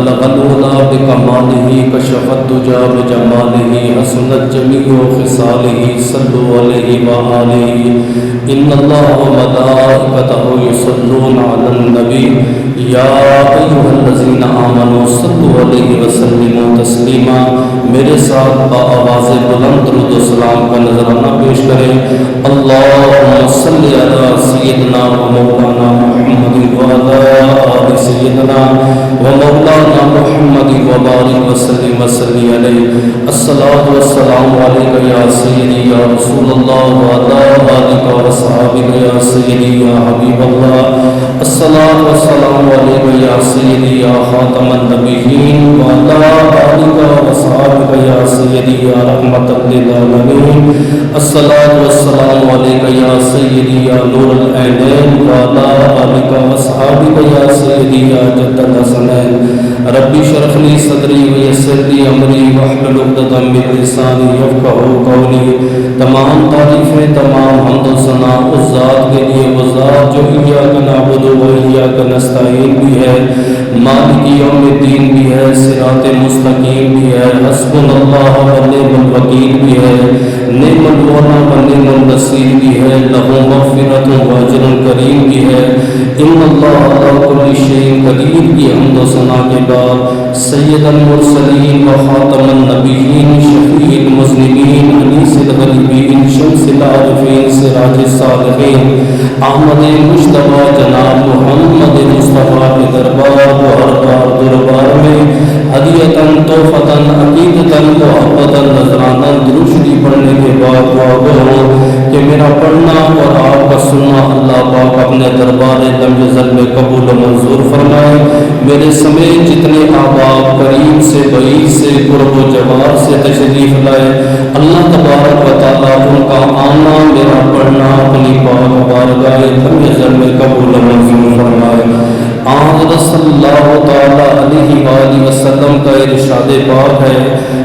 بلغ العلا بکمالہ کشف الدجی بجمالہ حسنت جمیع خصالہ صلوا علیہ وآلہ ان اللہ وملائکتہ یصلون علی النبی یا ایھا الذین آمنوا صلوا علیہ وسلموا تسلیما۔ میرے ساتھ بآواز بلند درود و سلام کا نذرانہ پیش کریں۔ اللہم صلی علی سیدنا و مولانا محمد وعلی آل سیدنا و مولانا محمد وبارک وسلم وصلی علیہ۔ الصلاۃ والسلام علیک یا سیدی یا رسول اللہ وعلی آلک وصحبہ یا سیدی یا حبیب اللہ۔ الصلاۃ والسلام علیک یا سیدی یا خاتم النبیین وعلی آلک وصحبہ یا سیدی یا رحمۃ للعالمین۔ الصلاۃ والسلام علیک یا سیدی یا نور العینین وعلی آلک وصحبہ یا سیدی یا جد الحسنین۔ ربی اشرح لی صدری ویسر لی امری واحلل عقدۃ من لسانی یفقہوا قولی۔ تمام تعریفیں، تمام حمد و ثنا اس ذات کے لیے، وہ ذات جو ایاک نعبد و ایاک نستعین بھی ہے، مالک یوم الدین بھی ہے، صراط مستقیم بھی ہے، حسبنا اللہ و نعم الوکیل بھی ہے، نعم المولا و نعم النصیر بھی ہے، لہ مغفرۃ و اجر کریم بھی ہے۔ ان اللہ علی کل شیء قدیر کی حمد و ثنا کے بعد سید المرسلین و خاتم النبیین، شفیع المذنبین، انیس الغریبین، شمس العارفین، سراج الصالحین، احمد مجتبیٰ جناب محمد مصطفیٰ کے دربار و ہر بار دربار میں ہدیۃً تحفۃً عقیدۃً محبتاً نذرانہ درود شریف پڑھنے کے بعد دعا کروں کہ میرا پڑھنا اور آپ کا سننا اللہ پاک اپنے دربار لم یزل میں قبول و منظور فرمائے۔ میرے سمیت جتنے احباب قریب سے بعید سے قرب و جوار سے تشریف لائے، اللہ تبارک و تعالیٰ ان کا آنا میرا پڑھنا اپنی پاک بارگاہ لم یزل میں قبول و منظور فرمائے۔ حضرت صلی اللہ تعالیٰ علیہ وآلہ وسلم کا ارشاد پاک ہے،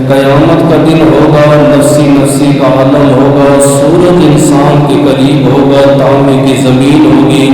قیامت کا دن ہوگا، نفسی نفسی کا عالم ہوگا، سورج انسان کے قریب ہوگا، تانبے کی زمین ہوگی،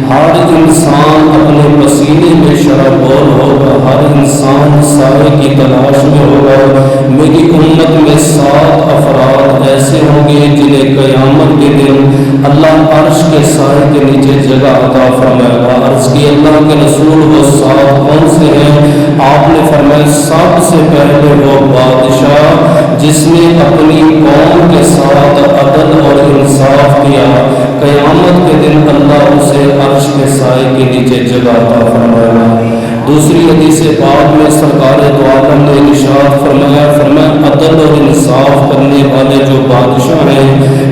ہر انسان اپنے پسینے میں شرابور ہوگا، ہر انسان سائے کی تلاش میں ہوگا۔ میری امت میں 7 افراد ایسے ہوں گے جنہیں قیامت کے دن اللہ عرش کے سائے کے نیچے جگہ عطا فرمائے گا۔ عرض کی اللہ کے رسول وہ 7 کون سے ہیں؟ آپ نے فرمایا سب سے پہلے وہ بادشاہ جس نے اپنی قوم کے ساتھ عدل اور انصاف کیا، قیامت کے دن اللہ اسے عرش کے سائے کے نیچے جگہ عطا فرمائے گا۔ دوسری حدیث پاک میں سرکار دو عالم نے ارشاد فرمایا عدل اور انصاف کرنے والے جو بادشاہ ہیں،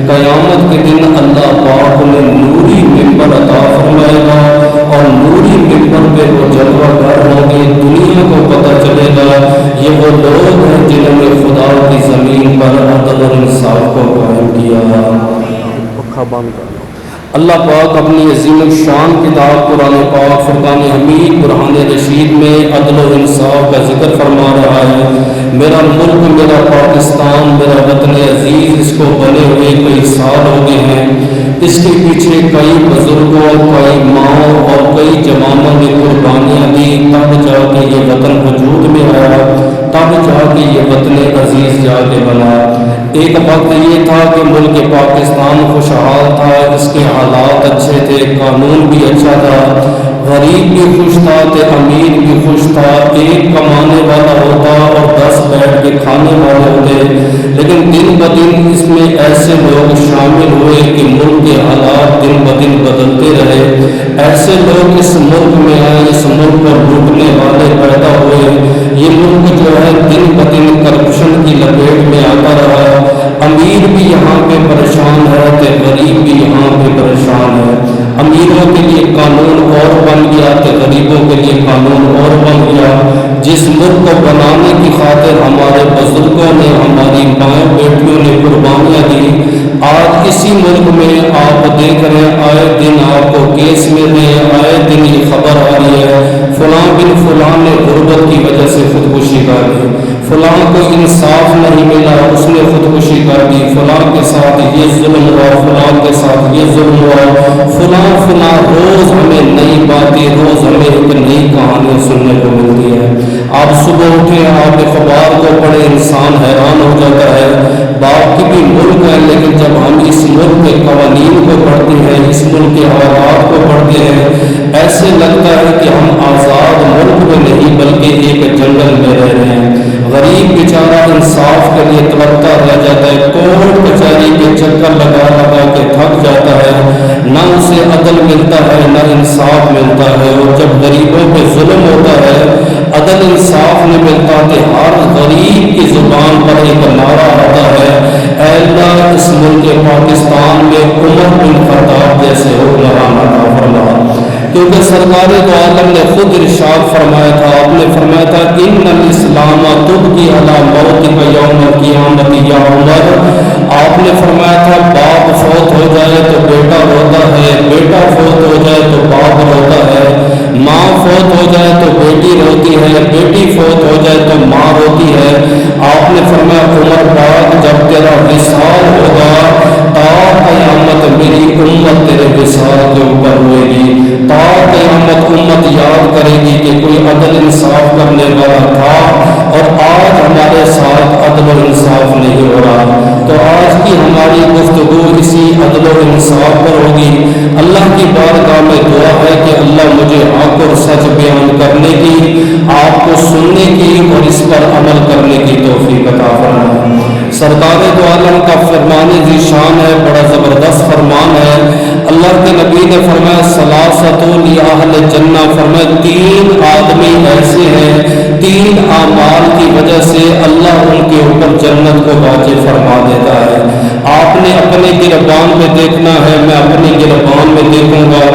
قیامت کے دن اللہ پاک نے نوری ممبر عطا فرمائے گا، اور نوری ممبر پہ وہ جلوہ گر ہوں گے، دنیا کو پتہ چلے گا یہ وہ لوگ ہیں جنہوں نے خدا کی زمین پر عدل اور انصاف کو قائم کیا۔ اللہ پاک اپنی عظیم الشان کتاب قرآن پاک فرقان حمید برہان رشید میں عدل و انصاف کا ذکر فرما رہا ہے۔ میرا ملک، میرا پاکستان، میرا وطن عزیز، اس کو بنے ہوئے کئی سال ہو گئے ہیں۔ اس کے پیچھے کئی بزرگوں، کئی ماؤں اور کئی جوانوں نے قربانیاں دی، تب جا کے یہ وطن وجود میں آیا، تب جا کے یہ وطن عزیز جا کے بنا۔ ایک وقت یہ تھا کہ ملک پاکستان خوشحال تھا، اس کے حالات اچھے تھے، قانون بھی اچھا تھا، غریب بھی خوش تھا تے امیر بھی خوش تھا، ایک کمانے والا ہوتا اور 10 بیٹھ کے کھانے والے ہوتے۔ لیکن دن بدن اس میں ایسے لوگ شامل ہوئے کہ ملک کے حالات دن بدن بدلتے رہے۔ ایسے لوگ اس ملک میں آئے، اس ملک کو لوٹنے والے پیدا ہوئے۔ یہ ملک جو ہے دن بدن کرپشن کی لپیٹ میں آتا رہا۔ امیر بھی یہاں پہ پریشان ہے تے غریب بھی یہاں پہ پریشان ہے۔ امیروں کے لیے قانون اور بن گیا تے غریبوں کے لیے قانون اور بن گیا۔ جس ملک کو بنانے کی خاطر ہمارے بزرگوں نے، ہماری مائیں بیٹیوں نے قربانیاں دی، آج اسی ملک میں آپ دیکھ رہے ہیں آئے دن آپ کو کیس مل رہے ہیں، آئے دن یہ خبر آ رہی ہے فلاں بن فلاں نے غربت کی وجہ سے خودکشی کر لی، فلاں کو انصاف نہیں ملا اس نے خودکشی کر دی، فلاں کے ساتھ یہ ظلم ہوا، فلاں کے ساتھ یہ ظلم ہوا، فلاں روز ہمیں نئی باتیں، روز ہمیں ایک نئی کہانی سننے کو ملتی ہے۔ آپ صبح اٹھیں، آپ اخبار کو پڑھیں، انسان حیران ہو جاتا ہے۔ باپ کی بھی ملک ہے، لیکن جب ہم اس ملک کے قوانین کو پڑھتے ہیں، اس ملک کے حالات کو پڑھتے ہیں، ایسے لگتا ہے کہ ہم آزاد ملک میں نہیں بلکہ ایک جنگل میں رہ رہے ہیں۔ غریب بیچارہ انصاف کے لیے تڑپتا رہ جاتا ہے، کورٹ کچہری کے چکر لگا لگا کے تھک جاتا ہے، نہ اسے عدل ملتا ہے نہ انصاف ملتا ہے۔ اور جب غریبوں پہ ظلم ہوتا ہے، عدل انصاف نہیں ملتا، کہ ہر غریب کی زبان پر ایک نعرہ آتا ہے، اے اللہ اس ملک پاکستان میں عمر بن خطاب جیسے حکمران عطا فرما۔ کیونکہ سرکار دو عالم نے خود ارشاد فرمایا تھا، آپ نے فرمایا تھا ان الاسلام تبقی علی موتک یوم القیامت یا عمر۔ آپ نے فرمایا تھا باپ فوت ہو جائے تو بیٹا روتا ہے، بیٹا فوت ہو جائے تو باپ روتا ہے، ماں فوت ہو جائے تو بیٹی روتی ہے، بیٹی فوت ہو جائے تو ماں روتی ہے۔ آپ نے فرمایا عمر پاک جب تیرا وصال ہوگا تا قیامت میری امت تیرے وصال کے اوپر ہوئے گی، تا قیامت امت یاد کرے گی کہ کوئی عدل انصاف کرنے والا تھا اور آج ہمارے ساتھ عدل و انصاف نہیں ہو رہا۔ تو آج کی ہماری گفتگو اسی عدل و انصاف پر ہوگی۔ اللہ کی بارگاہ میں دعا ہے کہ اللہ مجھے حق اور سچ بیان کرنے کی، آپ کو سننے کی اور اس پر عمل کرنے کی توفیق عطا فرمائے۔ سرکار دو عالم کا فرمان ذیشان ہے، بڑا زبردست فرمان ہے۔ اللہ کے نبی نے فرمایا ثلاثۃ لأہل جنہ، فرمایا تین آدمی ایسے ہیں، تین اعمال کی وجہ سے اللہ ان کے اوپر جنت کو واجب فرما دیتا ہے۔ آپ نے اپنے گربان میں دیکھنا ہے، میں اپنی گربان میں دیکھوں گا۔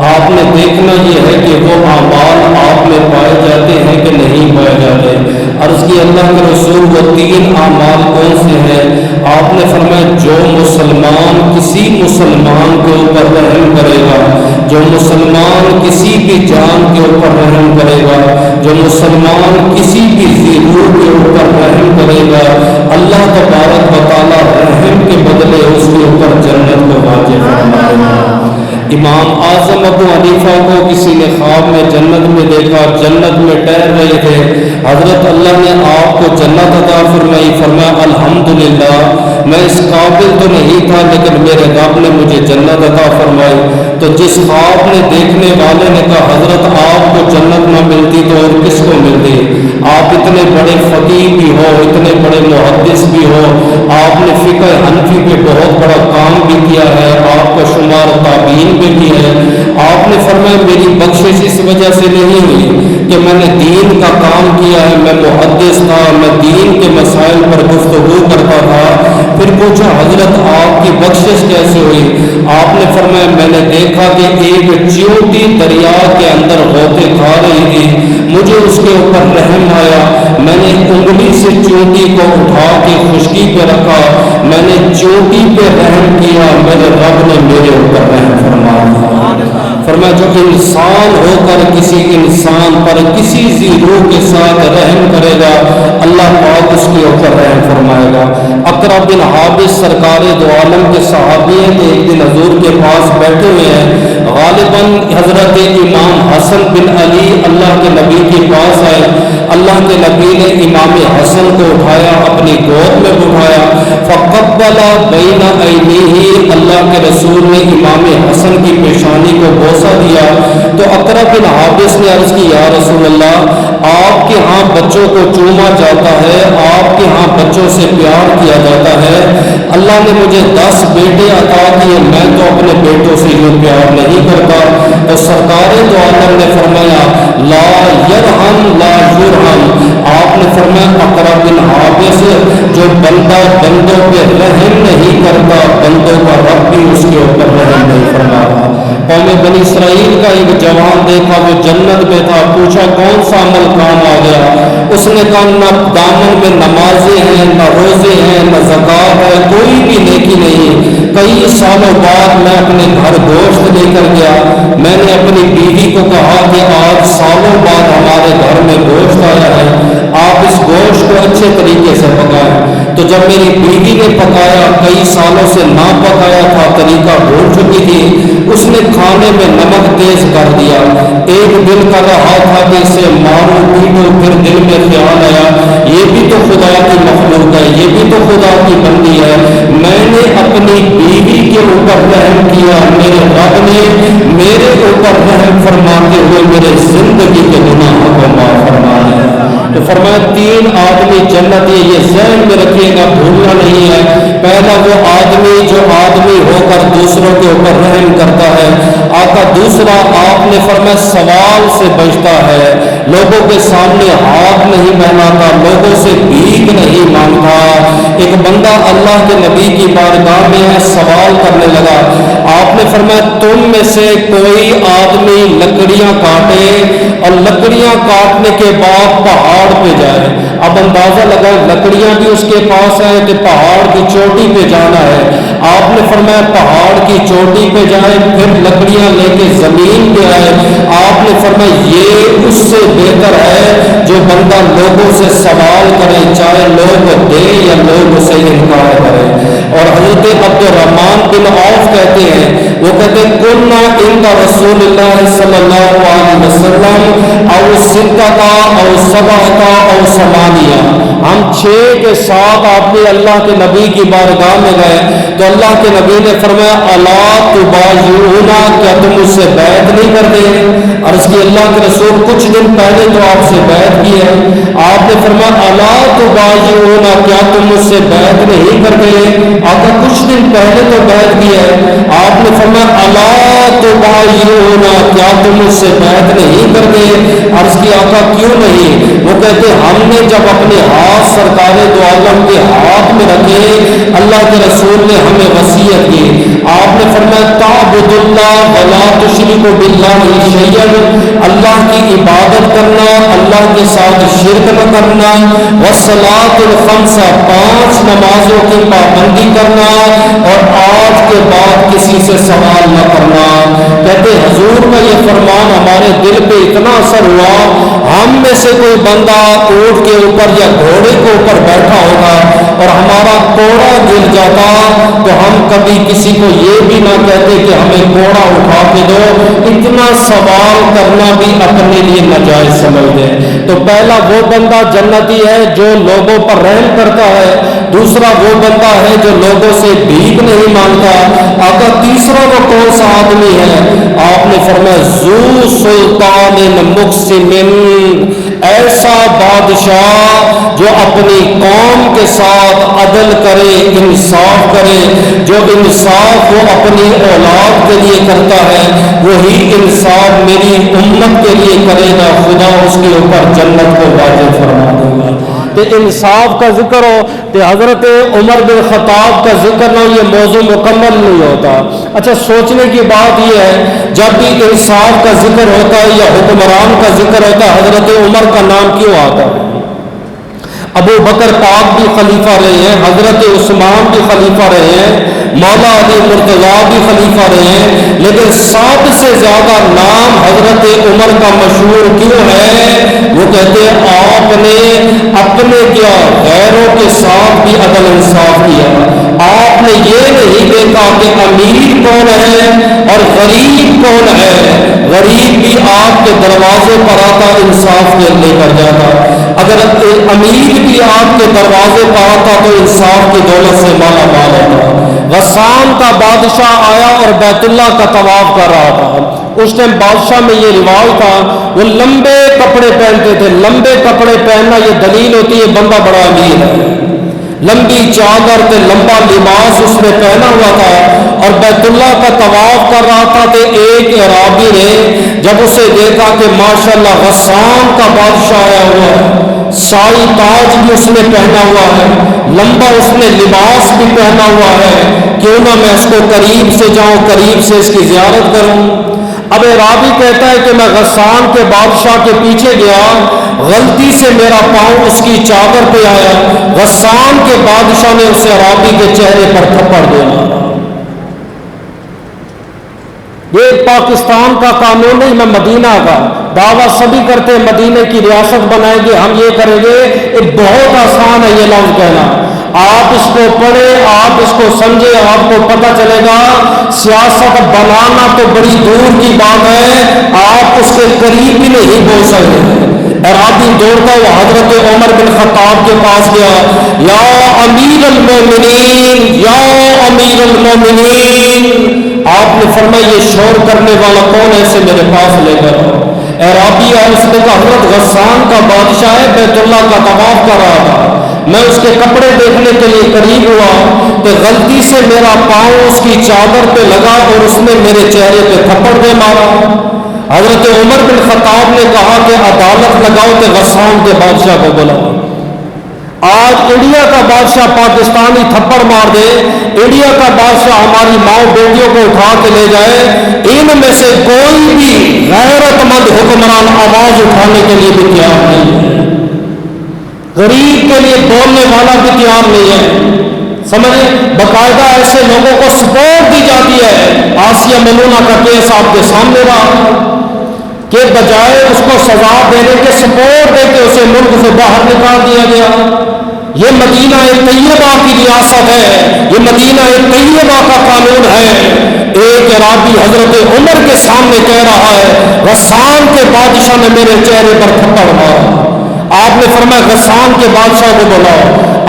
آپ نے دیکھنا یہ ہے کہ وہ اعمال آپ میں پائے جاتے ہیں کہ نہیں پائے جاتے۔ عرض کی اللہ کے رسول وہ تین اعمال کون سے ہیں؟ آپ نے فرمایا جو مسلمان کسی مسلمان کے اوپر رحم کرے گا، جو مسلمان کسی بھی جان کے اوپر رحم کرے گا، جو مسلمان کسی بھی ذی روح کے اوپر رحم کرے گا، اللہ تبارک و تعالی رحم کے بدلے اس کے اوپر جنت کو واجب فرمائے گا۔ امام اعظم ابو حنیفہ کو کسی نے خواب میں جنت میں دیکھا، جنت میں ٹہر رہے تھے، حضرت اللہ نے آپ کو جنت عطا فرمائی۔ فرمایا الحمدللہ میں اس قابل تو نہیں تھا لیکن میرے رب نے مجھے جنت عطا فرمائی۔ تو جس خواب نے دیکھنے والے نے کہا حضرت آپ کو جنت نہ ملتی تو اور کس کو ملتی؟ آپ اتنے بڑے فقیہ بھی ہو، اتنے بڑے محدث بھی ہو، آپ نے فقہ حنفی پہ بہت بڑا کام بھی کیا ہے، آپ کا شمار تابعین بھی ہے۔ آپ نے فرمایا میری بخشش اس وجہ سے نہیں ہوئی کہ میں نے دین کا کام کیا ہے، میں محدث تھا، میں دین کے مسائل پر گفتگو کرتا تھا۔ پھر پوچھا حضرت آپ کی بخشش کیسے ہوئی؟ آپ نے فرمایا میں نے دیکھا کہ ایک چیوٹی دریا کے اندر غوطے کھا رہی تھی، مجھے اس کے اوپر رحم آیا، میں نے انگلی سے چیوٹی کو اٹھا کے خشکی پہ رکھا، میں نے چیوٹی پہ رحم کیا، میرے رب نے میرے اوپر رحم فرمایا۔ فرمایا جو انسان ہو کر کسی انسان پر کسی ذی روح کے ساتھ رحم کرے گا اللہ پاک اس کے اوپر رحم فرمائے گا۔ اقرا بن حابس سرکار دو عالم کے صحابی ہیں کہ ایک دن حضور کے پاس بیٹھے ہوئے ہیں، غالباً حضرت امام حسن بن علی اللہ کے نبی کے پاس آئے، اللہ کے نبی نے امام حسن کو اٹھایا، اپنی گود میں بٹھایا، فقبل بین عینیہ، اللہ کے رسول نے امام حسن کی پیشانی کو بوسہ دیا۔ تو اقرا بن حابس نے عرض کی یا رسول اللہ آپ کے ہاں بچوں کو چوما جاتا ہے، آپ کے ہاں بچوں سے پیار کیا جاتا ہے، اللہ نے مجھے 10 بیٹے عطا کیے، میں تو اپنے بیٹوں سے یوں پیار نہیں کرتا۔ تو سرکار دو عالم نے فرمایا لا یرحم لا یرحم، آپ نے فرمایا اقرا بن حابس جو بندہ بندوں پہ رحم نہیں کرتا بندوں کا رب بھی اس کے اوپر رحم نہیں فرماتا۔ قوم بنی اسرائیل کا ایک جوان دیکھا وہ جنت میں تھا، پوچھا کون سا عمل کام آ گیا؟ اس نے کہا نہ دامن میں نمازیں ہیں، نہ روزے ہیں، نہ زکوٰۃ ہے، کوئی بھی نیکی نہیں۔ کئی سالوں بعد میں اپنے گھر گوشت لے کر گیا، میں نے اپنی بیوی کو کہا کہ آج سالوں بعد ہمارے گھر میں گوشت آیا ہے، آپ اس گوشت کو کو اچھے طریقے سے پکائیں۔ تو جب میری بیوی نے پکایا، کئی سالوں سے نہ پکایا تھا، طریقہ بھول چکی تھی، اس نے کھانے میں نمک تیز کر دیا۔ ایک دل کر رہا تھا کہ اسے مارو پیٹو، پھر دل میں خیال آیا یہ بھی تو خدا کی مخلوق ہے، یہ بھی تو خدا کی بندی ہے۔ میں نے اپنی بیوی کے اوپر رحم کیا، میرے رب نے میرے اوپر رحم فرماتے ہوئے میرے زندگی کے گناہوں کو معاف فرمایا۔ تو فرمایا 3 آدمی جنتی، یہ ذہن میں رکھیے گا، بھولنا نہیں ہے۔ پہلا وہ آدمی جو آدمی ہو کر دوسروں کے اوپر رحم کرتا ہے آقا۔ دوسرا آپ نے فرمایا سوال سے بچتا ہے، لوگوں کے سامنے ہاتھ نہیں پھیلاتا، لوگوں سے بھیک نہیں مانگتا۔ ایک بندہ اللہ کے نبی کی بارگاہ میں ہے، سوال کرنے لگا۔ آپ نے فرمایا تم میں سے کوئی آدمی لکڑیاں کاٹے اور لکڑیاں کاٹنے کے بعد پہاڑ پہ جائے۔ اب اندازہ لگا لکڑیاں بھی اس کے پاس ہیں کہ پہاڑ کی چوٹی پہ جانا ہے۔ آپ نے فرمایا پہاڑ کی چوٹی پہ جائے، پھر لکڑیاں لے کے زمین پہ آئے۔ آپ نے فرمایا یہ اس سے بہتر ہے جو بندہ لوگوں سے سوال کرے، چاہے لوگ دے یا لوگ اسے انکار کرے۔ اور حضرت عبد الرحمن بن عوف کہتے ہیں، وہ کہتے ہیں کنا عند رسول اللہ صلی اللہ علیہ وسلم او ستہ او سبعہ او ثمانیہ، ہم 6 کے ساتھ آپ نے اللہ کے نبی کی بارگاہ میں گئے تو اللہ کے نبی نے فرمایا الا تبایعونا، کیا تم اس سے بیعت نہیں کرتے؟ عرض کی اللہ کے رسول کچھ دن پہلے تو آپ سے بیعت کی ہے۔ آپ نے فرمایا الا تبایعونا، کیا تم اس سے بیعت نہیں کرتے؟ آقا کچھ دن پہلے تو بیعت کی ہے۔ آپ نے فرمایا الا تبایعونا، کیا تم اس سے بیعت نہیں کرتے؟ عرض کی آقا کیوں نہیں؟ وہ کہتے ہم نے جب اپنے ہاتھ سرکار دو عالم کے ہاتھ میں رکھے، اللہ کے رسول نے ہمیں وصیت کی۔ آپ نے فرمایا تعبد اللہ ولا تشرک باللہ شیئا، اللہ کی عبادت کرنا، اللہ کے ساتھ شرک نہ کرنا، والصلاۃ الخمس، 5 نمازوں کی پابندی کرنا، اور آج کے بعد کسی سے سوال نہ کرنا۔ کہتے حضور کا یہ فرمان ہمارے دل پہ اتنا اثر ہوا، ہم میں سے کوئی بندہ اونٹ کے اوپر یا گھوڑے کے اوپر بیٹھا ہوگا اور ہمارا کوڑا گر جاتا تو ہم کبھی کسی کو یہ بھی نہ کہتے کہ ہمیں کوڑا اٹھا کے دو، اتنا سوال کرنا بھی اپنے لیے ناجائز سمجھتے ہیں۔ تو پہلا وہ بندہ جنتی ہے جو لوگوں پر رحم کرتا ہے، دوسرا وہ بندہ ہے جو لوگوں سے بھیک نہیں مانگتا۔ آقا تیسرا وہ کون سا آدمی ہے؟ آپ نے فرمایا ذو سلطان مقسم، ایسا بادشاہ جو اپنی قوم کے ساتھ عدل کرے، انصاف کرے، جو انصاف وہ اپنی اولاد کے لیے کرتا ہے وہی انصاف میری امت کے لیے کرے گا، خدا اس کے اوپر جنت کو واجب فرما دے گا۔ کہ انصاف کا ذکر ہو تو حضرت عمر بن خطاب کا ذکر نہ، یہ موضوع مکمل نہیں ہوتا۔ اچھا سوچنے کی بات یہ ہے جب بھی انصاف کا ذکر ہوتا ہے یا حکمران کا ذکر ہوتا ہے حضرت عمر کا نام کیوں آتا ہے؟ ابو بکر پاک بھی خلیفہ رہے ہیں، حضرت عثمان بھی خلیفہ رہے ہیں، مولا علی مرتضیٰ بھی خلیفہ رہے ہیں، لیکن سب سے زیادہ نام حضرت عمر کا مشہور کیوں ہے؟ وہ کہتے ہیں آپ نے اپنے کیا غیروں کے ساتھ بھی عدل انصاف کیا۔ آپ نے یہ نہیں دیکھا کہ امیر کون ہے اور غریب کون ہے، غریب بھی آپ کے دروازے پر آتا انصاف کے لے کر جاتا، اگر امیر بھی آپ کے دروازے پر آتا تو انصاف کی دولت سے مالا مال ہوتا۔ غسان کا بادشاہ آیا اور بیت اللہ کا طواف کر رہا تھا، اس ٹائم بادشاہ میں یہ رواج تھا وہ لمبے کپڑے پہنتے تھے۔ لمبے کپڑے پہننا یہ دلیل ہوتی ہے بندہ بڑا امیر ہے۔ لمبی چادر تے لمبا لباس اس نے پہنا ہوا تھا اور بیت اللہ کا طواف کر رہا تھا تو ایک اعرابی نے جب اسے دیکھا کہ ماشاءاللہ غسان کا بادشاہ آیا ہوا ہے، سائی تاج بھی اس نے پہنا ہوا ہے، لمبا اس نے لباس بھی پہنا ہوا ہے، کیوں نہ میں اس کو قریب سے جاؤں، قریب سے اس کی زیارت کروں۔ اب اعرابی کہتا ہے کہ میں غسان کے بادشاہ کے پیچھے گیا، غلطی سے میرا پاؤں اس کی چادر پہ آیا، غسان کے بادشاہ نے اس اعرابی کے چہرے پر تھپڑ دے مارا۔ یہ پاکستان کا قانون نہیں، میں مدینہ کا، دعویٰ سبھی کرتے ہیں مدینے کی ریاست بنائیں گے، ہم یہ کریں گے، یہ بہت آسان ہے یہ لفظ کہنا۔ آپ اس کو پڑھیں، آپ اس کو سمجھیں، آپ کو پتہ چلے گا سیاست بنانا تو بڑی دور کی بات ہے، آپ اس کے قریب بھی نہیں پہنچ سکتے۔ عرابی دوڑتا ہوا حضرت عمر بن خطاب کے پاس گیا، یا امیر المومنین، یا امیر المومنین۔ آپ نے فرمایا یہ شور کرنے والا کون ہے، اسے میرے پاس لے کر۔ عرابی اور اس نے کہا حضرت غسان کا بادشاہ ہے، بیت اللہ کا طواف کر رہا تھا، میں اس کے کپڑے دیکھنے کے لیے قریب ہوا کہ غلطی سے میرا پاؤں اس کی چادر پہ لگا اور اس نے میرے چہرے پہ تھپڑ دے مارا۔ حضرت عمر بن خطاب نے کہا کہ عدالت لگاؤ کہ غسان کے بادشاہ کو بلاؤ۔ آج انڈیا کا بادشاہ پاکستانی تھپڑ مار دے، انڈیا کا بادشاہ ہماری ماؤں بیٹیوں کو اٹھا کے لے جائے، ان میں سے کوئی بھی غیرت مند حکمران آواز اٹھانے کے لیے بھی تیار نہیں ہے، غریب کے لیے بولنے والا بھی تیار نہیں ہے۔ سمجھیں، باقاعدہ ایسے لوگوں کو سپورٹ دی جاتی ہے۔ آسیہ ملونہ کا کیس آپ کے سامنے رہا کہ بجائے اس کو سزا دینے کے سپورٹ دے کے اسے ملک سے باہر نکال دیا گیا۔ یہ مدینہ طیبہ کی ریاست ہے، یہ مدینہ طیبہ کا قانون ہے۔ ایک عرابی حضرت عمر کے سامنے کہہ رہا ہے غسان کے بادشاہ نے میرے چہرے پر تھپڑ مارا۔ آپ نے فرمایا غسان کے بادشاہ کو بلاؤ۔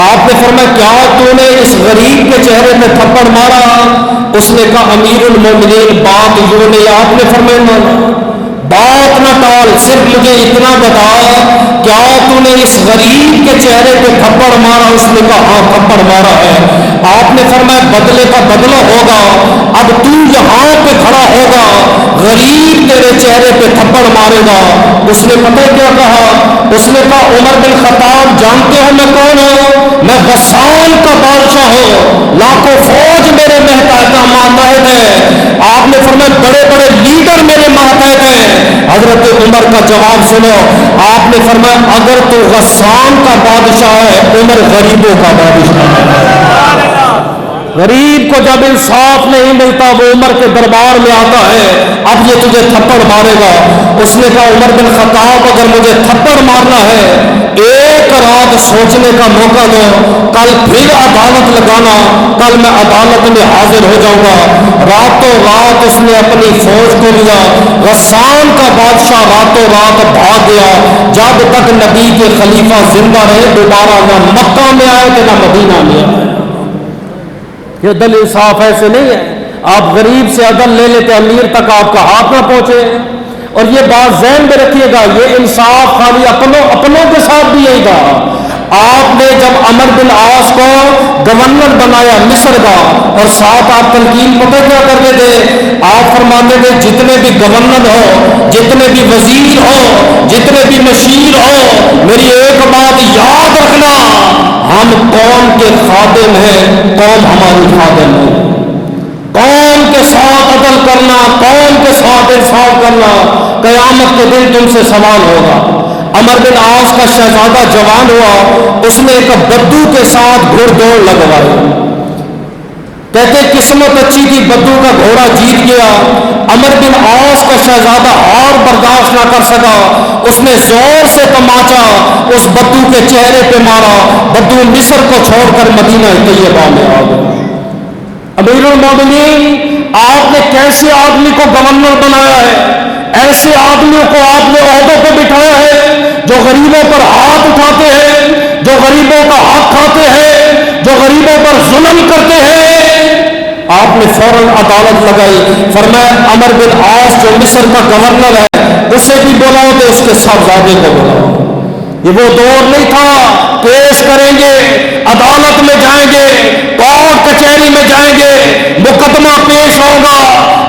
آپ نے فرمایا کیا تو نے اس غریب کے چہرے پہ تھپڑ مارا؟ اس نے کہا امیر المومنین بات یوں نہیں۔ آپ نے فرمایا بات نہ ٹال، صرف مجھے اتنا بتا کیا تو نے اس غریب کے چہرے پہ تھپڑ مارا؟ اس نے کہا ہاں تھپڑ مارا ہے۔ آپ نے فرمایا بدلے کا بدلہ ہوگا، اب تو یہاں پہ کھڑا ہوگا، غریب تیرے چہرے پہ تھپڑ مارے گا۔ اس نے پتہ کیا کہا؟ اس نے کہا عمر بن خطاب جانتے ہو میں کون ہوں؟ میں غسان کا بادشاہ ہوں، لاکھوں فوج میرے ماتحت ہے۔ آپ نے فرمایا بڑے بڑے لیڈر میرے ماتحت ہیں۔ حضرت عمر کا جواب سنو، آپ نے فرمایا اگر تو غسان کا بادشاہ ہے، عمر غریبوں کا بادشاہ ہے۔ غریب کو جب انصاف نہیں ملتا وہ عمر کے دربار میں آتا ہے، اب یہ تجھے تھپڑ مارے گا۔ اس نے کہا عمر بن خطاب اگر مجھے تھپڑ مارنا ہے ایک رات سوچنے کا موقع دو، کل پھر عدالت لگانا، کل میں عدالت میں حاضر ہو جاؤں گا۔ راتوں رات اس نے اپنی فوج کو لیا، غسان کا بادشاہ راتوں رات بھاگ گیا، جب تک نبی کے خلیفہ زندہ رہے دوبارہ نہ مکہ میں آئے کہ نہ مدینہ میں آئے۔ یہ عدل انصاف ایسے نہیں ہے، آپ غریب سے عدل لے لیتے امیر تک آپ کا ہاتھ نہ پہنچے۔ اور یہ بات ذہن میں رکھیے گا، یہ انصاف خالی اپنوں کے ساتھ بھی یہی تھا۔ آپ نے جب عمر بن عاص کو گورنر بنایا مصر کا، اور ساتھ آپ تلقین پتہ کیا کرتے تھے؟ آپ فرماتے تھے جتنے بھی گورنر ہو، جتنے بھی وزیر ہو، جتنے بھی مشیر ہو، میری ایک بات یاد رکھنا، ہم قوم کے خادم ہیں، قوم ہماری خادم ہے۔ قوم کے ساتھ عدل کرنا، قوم کے ساتھ انصاف کرنا، قیامت کے دن تم سے سوال ہوگا۔ عمر بن عاص کا شہزادہ جوان ہوا، اس نے ایک بدو کے ساتھ گھوڑ دوڑ لگوائی، کہتے قسمت اچھی تھی، بدو کا گھوڑا جیت گیا۔ عمر بن عاص کا شہزادہ اور برداشت نہ کر سکا، اس نے زور سے تماچا اس بدو کے چہرے پہ مارا، بدو مصر کو چھوڑ کر مدینہ طیبہ میں آ گیا۔ امیر المومنین آپ نے کیسے آدمی کو گورنر بنایا ہے؟ ایسے آدمیوں کو آپ نے عہدوں پہ بٹھایا ہے جو غریبوں پر ہاتھ اٹھاتے ہیں، جو غریبوں کا حق کھاتے ہیں، جو غریبوں پر ظلم کرتے ہیں۔ آپ نے فوراً عدالت لگائی، فرمایا عمر بن عاص جو مصر کا گورنر ہے اسے بھی بلاؤ تو اس کے صاحبزادے کو بلاؤ۔ یہ وہ دور نہیں تھا پیش کریں گے، عدالت میں جائیں گے، کورٹ کچہری میں جائیں گے، مقدمہ پیش ہوگا،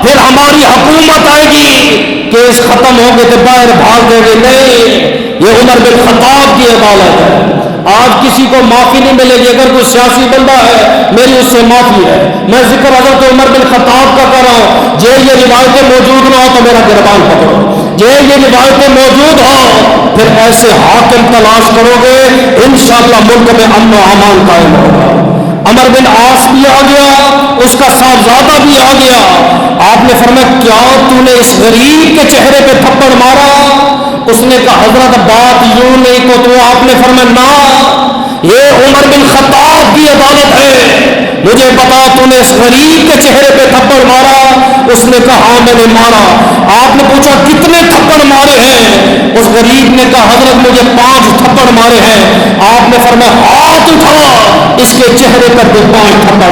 پھر ہماری حکومت آئے گی، کیس ختم ہو گئے تو باہر بھاگ دیں گے۔ نہیں، یہ عمر بن خطاب کی عدالت ہے۔ آج کسی کو معافی نہیں ملے گی، اگر کوئی سیاسی بندہ ہے میری اس سے معافی ہے۔ میں ذکر حضرت عمر بن خطاب کا کر رہا ہوں، یہ روایتیں موجود نہ ہو تو میرا گربان پکڑو، یہ روایتیں موجود ہوں پھر ایسے حاکم تلاش کرو گے، انشاءاللہ ملک میں امن و امان قائم ہوگا۔ عمر بن عاص بھی آ گیا، اس کا صاحبزادہ بھی آ گیا. آپ نے فرمایا کیا تو نے اس غریب کے چہرے پہ تھپڑ مارا؟ اس نے کہا حضرت بات یوں نہیں تو آپ نے فرمایا نہ، یہ عمر بن خطاب کی عدالت ہے، مجھے بتا تو نے اس غریب کے چہرے پہ تھپڑ مارا؟ اس نے کہا ہاں میں نے مارا. آپ نے پوچھا کتنے تھپڑ مارے ہیں؟ اس غریب نے کہا حضرت مجھے 5 تھپڑ مارے ہیں. آپ نے فرمایا ہاتھ اٹھا، اس کے چہرے پر 5 تھپڑ.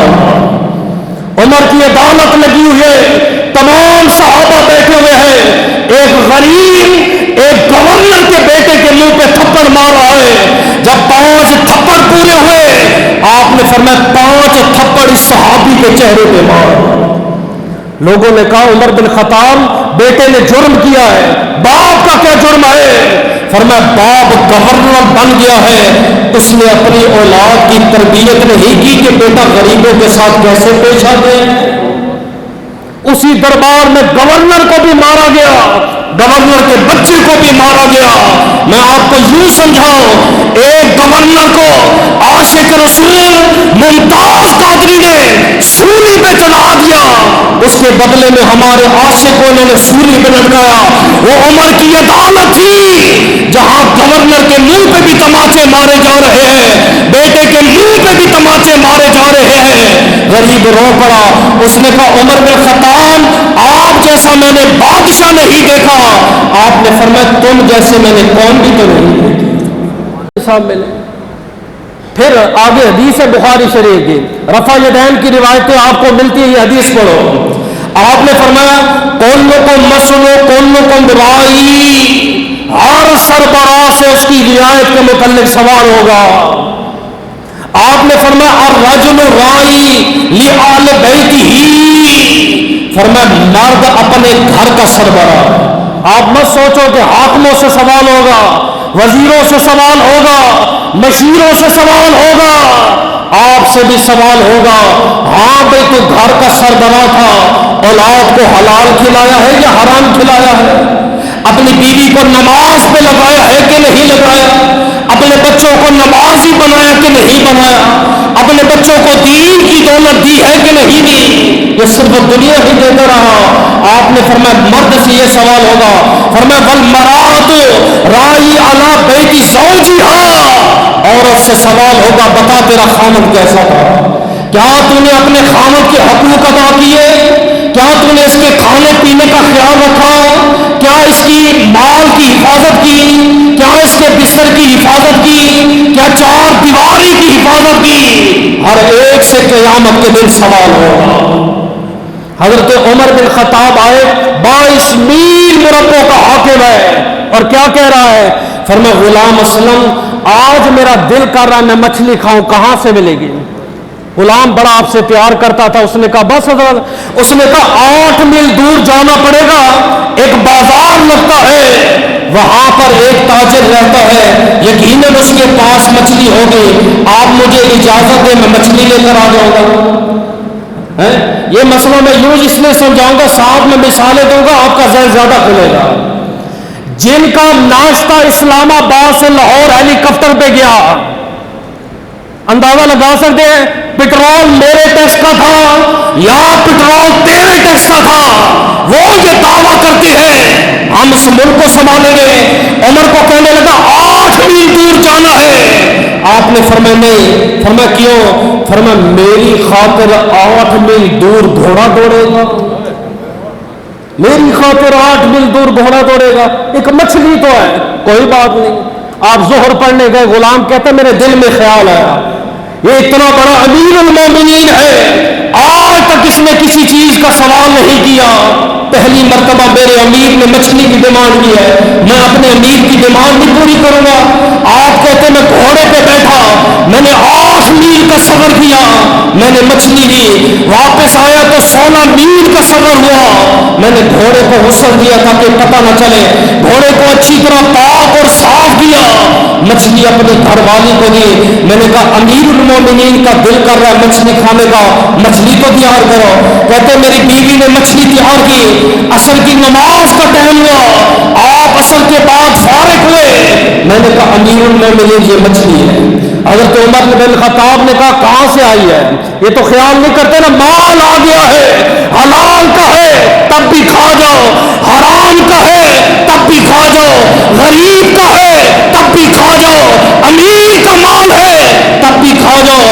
عمر کی عدالت لگی ہوئی ہے، تمام صحابہ بیٹھے ہوئے ہیں، ایک غریب ایک گورنر کے بیٹے کے منہ پہ تھپڑ مار رہا ہے. جب 5 تھپڑ پورے ہوئے آپ نے فرمایا 5 تھپڑ اس صحابی کے چہرے پہ مار. لوگوں نے کہا عمر بن خطاب بیٹے نے جرم کیا ہے، باپ کا کیا جرم ہے؟ فرمایا باپ گورنر بن گیا ہے، اس نے اپنی اولاد کی تربیت نہیں کی کہ بیٹا غریبوں کے ساتھ کیسے پیش آتے ہیں. اسی دربار میں گورنر کو بھی مارا گیا، گورنر کے بچے کو بھی مارا گیا. میں آپ کو یوں سمجھاؤں، ایک گورنر کو عاشق رسول ممتاز قادری نے سولی پہ چڑھا دیا، اس کے بدلے میں ہمارے عاشقوں نے سولی پہ لٹکایا. وہ عمر کی عدالت تھی جہاں گورنر کے منہ پہ بھی تماچے مارے جا رہے ہیں، بیٹے کے منہ پہ بھی تماچے مارے جا رہے ہیں. غریب رو پڑا. اس نے کہا عمر بن خطاب آپ جیسا میں نے بادشاہ نہیں دیکھا. آپ نے فرمایا تم جیسے میں نے قوم بھی تو نہیں دیکھی. صاحب ملے. پھر آگے حدیث ہے بخاری شریف کی، رفع یدین کی روایتیں آپ کو ملتی ہے، یہ حدیث پڑھو. آپ نے فرمایا کلکم مسئول کلکم رائی، ہر سربراہ سے اس کی رعایت کے متعلق سوال ہوگا. آپ نے فرمایا الرجل رائی لآل بیتہ، فرمایا مرد اپنے گھر کا سربراہ. آپ مت سوچو کہ حاکموں سے سوال ہوگا، وزیروں سے سوال ہوگا، مشیروں سے سوال ہوگا، آپ سے بھی سوال ہوگا. ہاں بھائی تو گھر کا سربراہ تھا، اولاد کو حلال کھلایا ہے یا حرام کھلایا ہے؟ اپنی بیوی کو نماز پہ لگایا ہے کہ نہیں لگایا؟ اپنے بچوں کو نمازی بنایا کہ نہیں بنایا؟ اپنے بچوں کو دین کی دولت دی ہے کہ نہیں دی؟ یہ صرف دنیا ہی دیتا رہا. آپ نے فرمایا مرد سے یہ سوال ہوگا. فرمایا والمرأۃ رائی علی بیت زوجہا، عورت سے سوال ہوگا بتا تیرا خامد کیسا تھا، کیا تو نے اپنے خامد کے حقوق ادا کیے؟ کیا تو نے اس کے کھانے پینے کا خیال رکھا؟ کیا اس کی مال کی حفاظت کی؟ کیا اس کے بستر کی حفاظت کی؟ کیا 4 دیواری کی حفاظت کی؟ ہر ایک سے قیامت کے دن سوال ہوگا. حضرت عمر بن خطاب آئے، 22 میل مربع کا حاکم ہے، اور کیا کہہ رہا ہے؟ فرمایا غلام اسلم آج میرا دل کر رہا ہے میں مچھلی کھاؤں، کہاں سے ملے گی؟ غلام بڑا آپ سے پیار کرتا تھا. اس نے کہا بس حضرت. اس نے کہا 8 میل دور جانا پڑے گا، ایک بازار لگتا ہے، وہاں پر ایک تاجر رہتا ہے، یقیناً اس کے پاس مچھلی ہوگی، آپ مجھے اجازت دیں میں مچھلی لے کر آ جاؤں گا. یہ مسئلہ میں یوں اس لیے سمجھاؤں گا، ساتھ میں مثالیں دوں گا، آپ کا ذہن زیادہ کھلے گا. جن کا ناشتہ اسلام آباد سے لاہور ہیلی کاپٹر پہ گیا، اندازہ لگا سکتے ہیں پٹرول میرے ٹیکس کا تھا یا پٹرول تیرے ٹیکس کا تھا؟ وہ یہ دعویٰ کرتے ہیں ہم اس ملک کو سنبھالیں گے. عمر کو کہنے لگا 8 میل دور جانا ہے. آپ نے فرمایا نہیں. فرمایا کیوں؟ فرمایا میری خاطر 8 میل دور گھوڑا دوڑے گا، میری خاطر 8 میل دور گھوڑا دوڑے گا، ایک مچھلی تو ہے، کوئی بات نہیں. آپ ظہر پڑھنے گئے، غلام کہتے میرے دل میں خیال آیا یہ اتنا بڑا امیر المومنین ہے، آج تک اس نے کسی چیز کا سوال نہیں کیا، پہلی مرتبہ میرے امیر نے مچھلی کی ڈیمانڈ کی ہے، میں اپنے امیر کی ڈیمانڈ نہیں پوری کروں گا. آپ کہتے میں گھوڑے پہ بیٹھا، میں نے 8 میل کا سفر کیا، میں نے مچھلی لی، واپس آیا تو 16 میل کا سفر ہوا. میں نے گھوڑے کو غسل دیا تاکہ پتہ نہ چلے، گھوڑے کو اچھی طرح پاک اور صاف کیا، مچھلی اپنے گھر والی کو دی. میں نے کہا امیر المومنین کا دل کر رہا ہے مچھلی کھانے کا، مچھلی تو تیار کرو. کہتے میری بیوی نے مچھلی تیار کی، عصر کی نماز کا ٹائم ہوا، آپ عصر کے بعد فارغ ہوئے. میں نے کہا امیر المومنین یہ مچھلی ہے. حضرت عمر بن خطاب نے کہا کہاں سے آئی ہے؟ یہ تو خیال نہیں کرتے نا، مال آ گیا ہے، حلال کا ہے تب بھی کھا جاؤ، حرام کا ہے تب بھی کھا جاؤ، غریب کا ہے تب بھی کھا جاؤ، امیر کا مال ہے تب بھی کھا جاؤ۔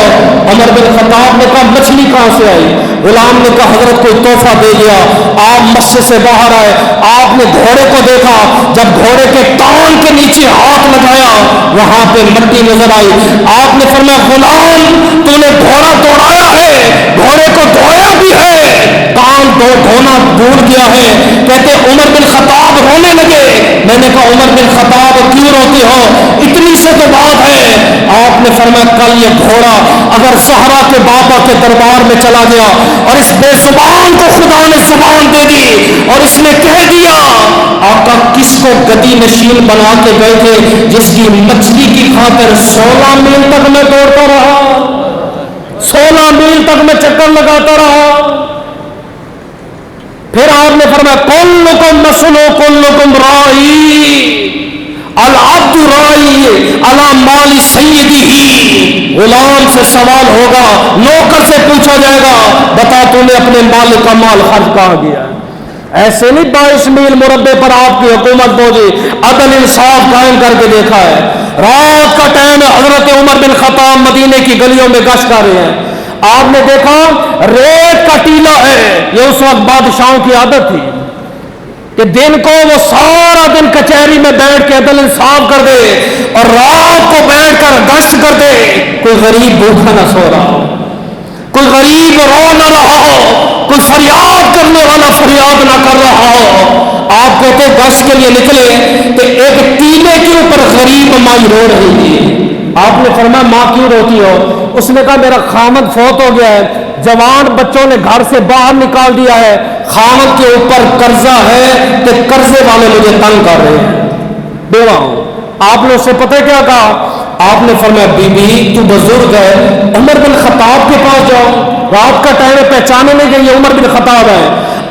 عمر بن خطاب نے کہا مچھلی کہاں سے آئی؟ غلام نے کہا حضرت کوئی تحفہ دے گیا۔ آپ مسجد سے باہر آئے، آپ نے گھوڑے کو دیکھا، جب گھوڑے کے کان کے نیچے ہاتھ لگایا وہاں پہ مٹی نظر آئی۔ آپ نے فرمایا غلام تو نے گھوڑا دوڑایا ہے، گھوڑے کو دھویا بھی ہے، کان دھونا بھول گیا ہے۔ کہتے عمر بن خطاب رونے لگے۔ میں نے کہا عمر بن خطاب کیوں روتے ہو؟ اتنی سے تو بات ہے۔ آپ نے فرمایا کل یہ گھوڑا اگر زہرا کے بابا کے دربار میں چلا گیا اور اس بے زبان کو خدا نے زبان دے دی اور اس نے کہہ دیا آقا کس کو گدی نشین بنا کے گئے تھے جس کی مچھلی کی خاطر 16 میل تک میں دوڑتا رہا، 16 میل تک میں چکر لگاتا رہا۔ پھر آپ نے فرمایا کلکم مسئول کلکم رائی، العبد رائی علی مال سیدہ، غلام سے سوال ہوگا، نوکر سے پوچھا جائے گا بتا تو نے اپنے مالک کا مال خرچ کہاں گیا؟ ایسے نہیں 22 میل مربع پر آپ کی حکومت بوجھی، عدل انصاف قائم کر کے دیکھا ہے۔ رات کا ٹائم ہے، حضرت عمر بن خطاب مدینے کی گلیوں میں گشت کر رہے ہیں۔ آپ نے دیکھا ریت کا ٹیلا ہے، یہ اس وقت بادشاہوں کی عادت تھی کہ دن کو وہ سارا دن کچہری میں بیٹھ کے عدل انصاف کر دے اور رات کو بیٹھ کر گشت کر دے، کوئی غریب بھوکا نہ سو رہا ہو، کوئی غریب رو نہ رہا ہو، کوئی فریاد کرنے والا فریاد نہ کر رہا ہو۔ آپ کہتے گشت کے لیے نکلے تو ایک ٹیلے کے اوپر غریب ماں رو رہی تھی۔ آپ نے فرمایا ماں کیوں روتی ہو؟ اس نے کہا میرا خامد فوت ہو گیا ہے، جوان بچوں نے گھر سے باہر نکال دیا ہے، خامد کے اوپر قرضہ ہے کہ قرضے والے مجھے تنگ کر رہے ہیں، بیوہ ہوں۔ آپ نے اس سے پتہ کیا کہا؟ آپ نے فرمایا بی بی تو بزرگ ہے، عمر بن خطاب کے پاس جاؤ، رات کا ٹائم ہے پہچانے نہیں کہ یہ عمر بن خطاب ہے۔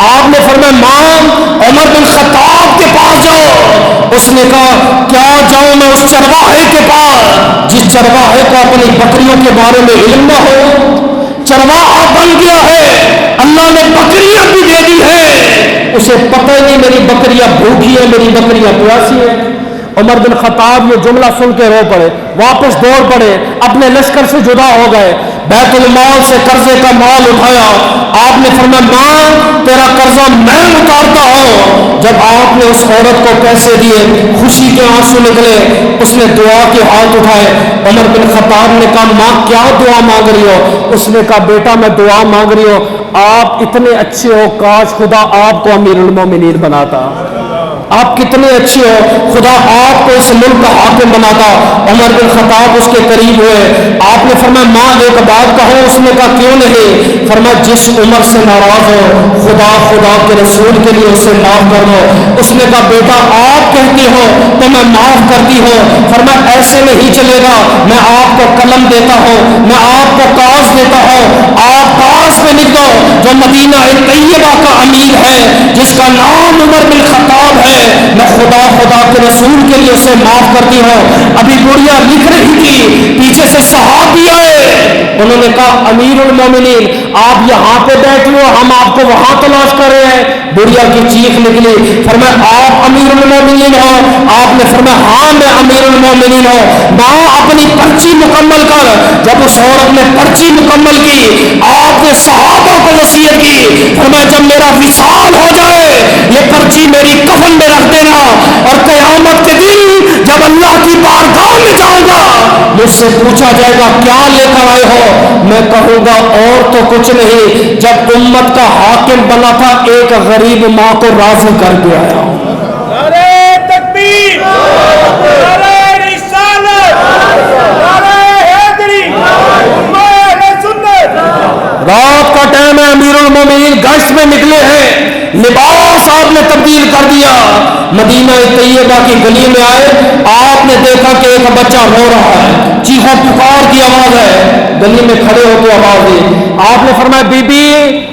آپ نے فرمایا ماں عمر بن خطاب کے پاس جاؤ۔ اس نے کہا کیا جاؤں میں اس چرواہے کے پاس جس چرواہے کو اپنی بکریوں کے بارے میں علم نہ ہو؟ چرواہا بن گیا ہے، اللہ نے بکریاں بھی دے دی ہے، اسے پتہ نہیں میری بکریاں بھوکی ہے میری بکریاں پیاسی ہے۔ عمر بن خطاب یہ جملہ سن کے رو پڑے، واپس دوڑ پڑے، اپنے لشکر سے جدا ہو گئے، بیت المال سے قرضے کا مال اٹھایا۔ آپ نے فرمایا ماں تیرا قرضہ میں اتارتا ہوں۔ جب آپ نے اس عورت کو پیسے دیے خوشی کے آنسو نکلے، اس نے دعا کے ہاتھ اٹھائے۔ عمر بن خطاب نے کہا ماں کیا دعا مانگ رہی ہو؟ اس نے کہا بیٹا میں دعا مانگ رہی ہوں آپ اتنے اچھے ہو، کاش خدا آپ کو امیر المومنین بناتا، آپ کتنے اچھے ہو، خدا آپ کو اس ملک کا حاکم بناتا۔ عمر بن خطاب اس کے قریب ہوئے، آپ نے فرمایا ماں ایک بات کہو؟ اس نے کہا کیوں نہیں؟ فرمایا جس عمر سے ناراض ہو خدا کے رسول کے لیے اسے معاف کر دو۔ اس نے کہا بیٹا آپ کہتی ہو تو میں معاف کرتی ہوں۔ فرمایا ایسے نہیں چلے گا، میں آپ کو قلم دیتا ہوں، میں آپ کو کاغذ دیتا ہوں، آپ کاغذ پہ لکھ دو جو مدینہ طیبہ کا امیر ہے جس کا نام عمر بن خطاب ہے، میں خدا کے رسول کے لیے اسے معاف کرتی ہوں۔ ابھی گڑیا لکھ رہی تھی، پیچھے سے صحابی آئے، انہوں نے کہا امیر المومنین آپ یہاں پہ بیٹھے ہو، ہم آپ کو وہاں تلاش کر رہے ہیں۔ گڑیا کی چیخ نکلی، فرمایا آپ امیر المومنین ہو؟ آپ نے فرمایا ہاں میں امیر المومنین ہوں۔ ماں اپنی پرچی مکمل کر۔ جب اس عورت نے پرچی مکمل کی، آپ نے صحابہ کو وصیت کی، فرمایا جب میرا وصال ہو جائے یہ پرچی میری کفن میں رکھ دینا، اور قیامت کے دن جب اللہ کی بارگاہ میں جاؤں گا مجھ سے پوچھا جائے گا کیا لے کر آئے ہو؟ میں کہوں گا اور تو کچھ نہیں، جب امت کا حاکم بنا تھا ایک غریب ماں کو راضی کر کے آیا ہوں۔ نعرہ تکبیر، نعرہ رسالت، نعرہ حیدری، امہ اہل سنت۔ رات کا ٹائم ہے، امیر المومنین گشت میں نکلے ہیں، لباس آپ نے تبدیل کر دیا، مدینہ طیبہ کی گلی میں آئے، آپ نے دیکھا کہ ایک بچہ رو رہا ہے، چیخو پکار کی آواز ہے، گلی میں کھڑے ہو کے آواز دی۔ آپ نے فرمایا بی بی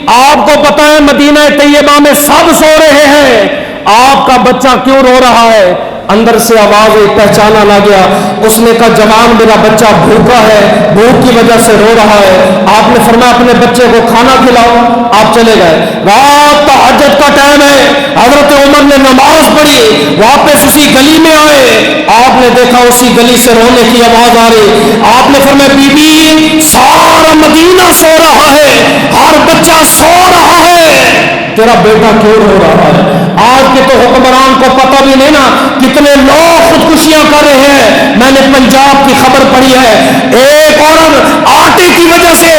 آپ کو پتہ ہے مدینہ طیبہ میں سب سو رہے ہیں، آپ کا بچہ کیوں رو رہا ہے؟ اندر سے آواز ایک پہچانا نہ گیا. اس نے کہا جوان میرا بچہ بھوکا ہے, بھوک کی وجہ سے رو رہا ہے. آپ نے فرمایا اپنے بچے کو کھانا کھلاؤ. آپ چلے گئے. رات تہجد کا ٹائم ہے. حضرت عمر نے نماز پڑھی, واپس اسی گلی میں آئے. آپ نے دیکھا اسی گلی سے رونے کی آواز آ رہی. آپ نے فرمایا بی بی سارا مدینہ سو رہا ہے, ہر بچہ سو رہا ہے, تیرا بیٹا کیوں رو رہا ہے؟ آج کے تو حکمران کو پتہ بھی نہیں نا کتنے لوگ خودکشیاں کر رہے ہیں. میں نے پنجاب کی خبر پڑھی ہے, ایک عورت آٹے کی وجہ سے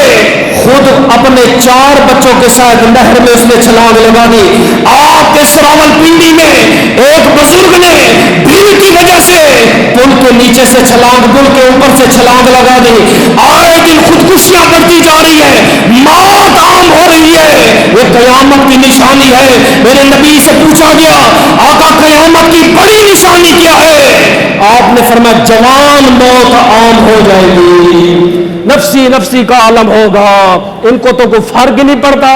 خود اپنے 4 بچوں کے ساتھ نہر میں اس نے چھلانگ لگا دی. آپ کے راولپنڈی میں ایک بزرگ نے بھیڑ کی وجہ سے پل کے نیچے سے چھلانگ, پل کے اوپر سے چھلانگ لگا دی. آئے دن خودکشیاں بڑھتی جا رہی ہے, موت عام ہو رہی ہے. یہ قیامت کی نشانی ہے. میرے نبی سے پوچھا گیا آقا قیامت کی بڑی نشانی کیا ہے؟ آپ نے فرمایا جوان موت عام ہو جائے گی, نفسی نفسی کا عالم ہوگا. ان کو تو کوئی فرق ہی نہیں پڑتا,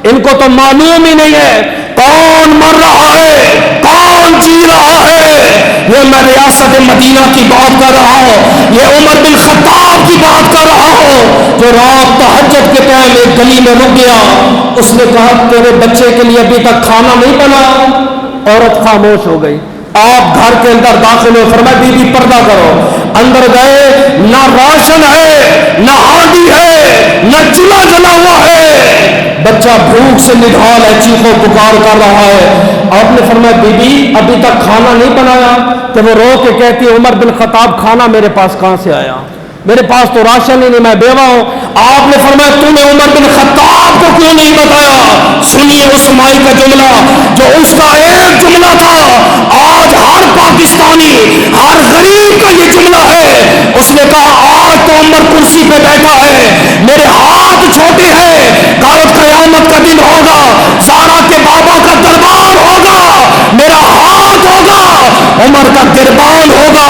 ان کو تو معلوم ہی نہیں ہے کون مر رہا ہے کون جی رہا ہے. یہ میں ریاست مدینہ کی بات کر رہا ہوں, یہ عمر بن خطاب کی بات کر رہا ہوں جو رات تہجد کے ٹائم ایک گلی میں رک گیا. اس نے کہا تیرے بچے کے لیے ابھی تک کھانا نہیں بنا. عورت خاموش ہو گئی. آپ گھر کے اندر داخل ہو, فرمایا بی بی پردہ کرو. اندر گئے, نہ راشن ہے نہ ہانڈی ہے نہ چولہا جلا ہوا ہے, بچہ بھوک سے نڈھال ہے, چیخو پکار کر رہا ہے. آپ نے فرمایا بی بی ابھی تک کھانا نہیں بنایا؟ تو وہ رو کے کہتی ہے عمر بن خطاب کھانا میرے پاس کہاں سے آیا, میرے پاس تو راشن ہی نہیں, میں بیوہ ہوں. آپ نے فرمایا تو نے عمر بن خطاب کو کیوں نہیں بتایا؟ سنیے اس مائی کا جملہ جو اس کا ایک جملہ تھا, آج ہر پاکستانی ہر غریب کا یہ جملہ ہے. اس نے کہا آج تو عمر کرسی پہ بیٹھا ہے, میرے ہاتھ چھوٹے ہیں, کل قیامت کا دن ہوگا, سارا کے بابا کا دربار ہوگا, میرا ہاتھ ہوگا, عمر کا دربان ہوگا,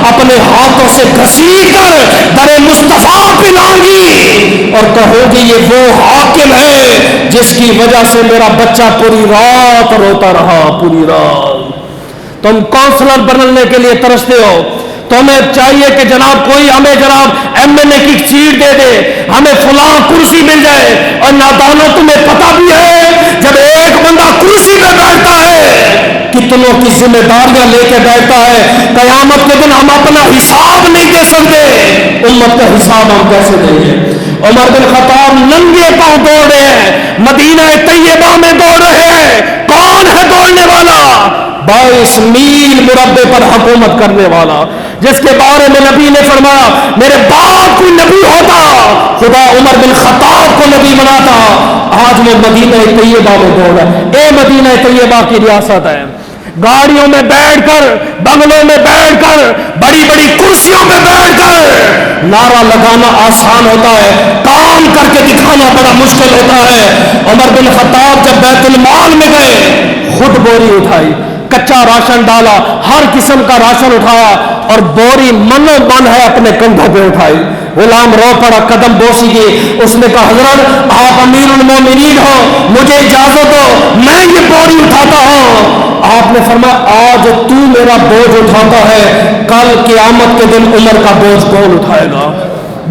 اپنے ہاتھوں سے گھسیٹ کر در مصطفیٰ پلائیں گی اور کہو گی یہ وہ حاکم ہے جس کی وجہ سے میرا بچہ پوری رات روتا رہا. پوری رات تم کونسلر بننے کے لیے ترستے ہو, تمہیں چاہیے کہ جناب کوئی ہمیں جناب ایم ایل اے کی سیٹ دے دے, ہمیں فلاں کرسی مل جائے. اور نادانوں تمہیں پتہ بھی ہے جب ایک بندہ کرسی پہ بیٹھتا ہے کتنوں کی ذمہ داریاں لے کے بیٹھتا ہے. قیامت کے دن ہم اپنا حساب نہیں دے سکتے, امت کا حساب ہم کیسے دیں گے؟ عمر بن خطاب ننگے پاؤں دوڑ رہے ہیں, مدینہ طیبہ میں دوڑ رہے ہیں. کون ہے دوڑنے والا؟ 22 میل مربع پر حکومت کرنے والا, جس کے بارے میں نبی نے فرمایا میرے باپ کوئی نبی ہوتا خدا عمر بن خطاب کو نبی بناتا. آج وہ مدینہ طیبہ میں دوڑ رہا ہے. اے مدینہ طیبہ کی ریاست ہے, گاڑیوں میں بیٹھ کر, بنگلوں میں بیٹھ کر, بڑی بڑی کرسیوں میں بیٹھ کر نعرہ لگانا آسان ہوتا ہے, کام کر کے دکھانا بڑا مشکل ہوتا ہے. عمر بن خطاب جب بیت المال میں گئے خود بوری اٹھائی, کچا راشن ڈالا, ہر قسم کا راشن اٹھایا اور بوری منو من ہے اپنے کندھوں پہ اٹھائی. غلام رو پڑا, قدم بوسی کی. اس نے کہا حضرت آپ امیر المومنین ہو, مجھے اجازت دو میں یہ بوری اٹھاتا ہوں. آپ نے فرمایا آج تو میرا بوجھ اٹھاتا ہے, کل قیامت کے دن عمر کا بوجھ کون اٹھائے گا؟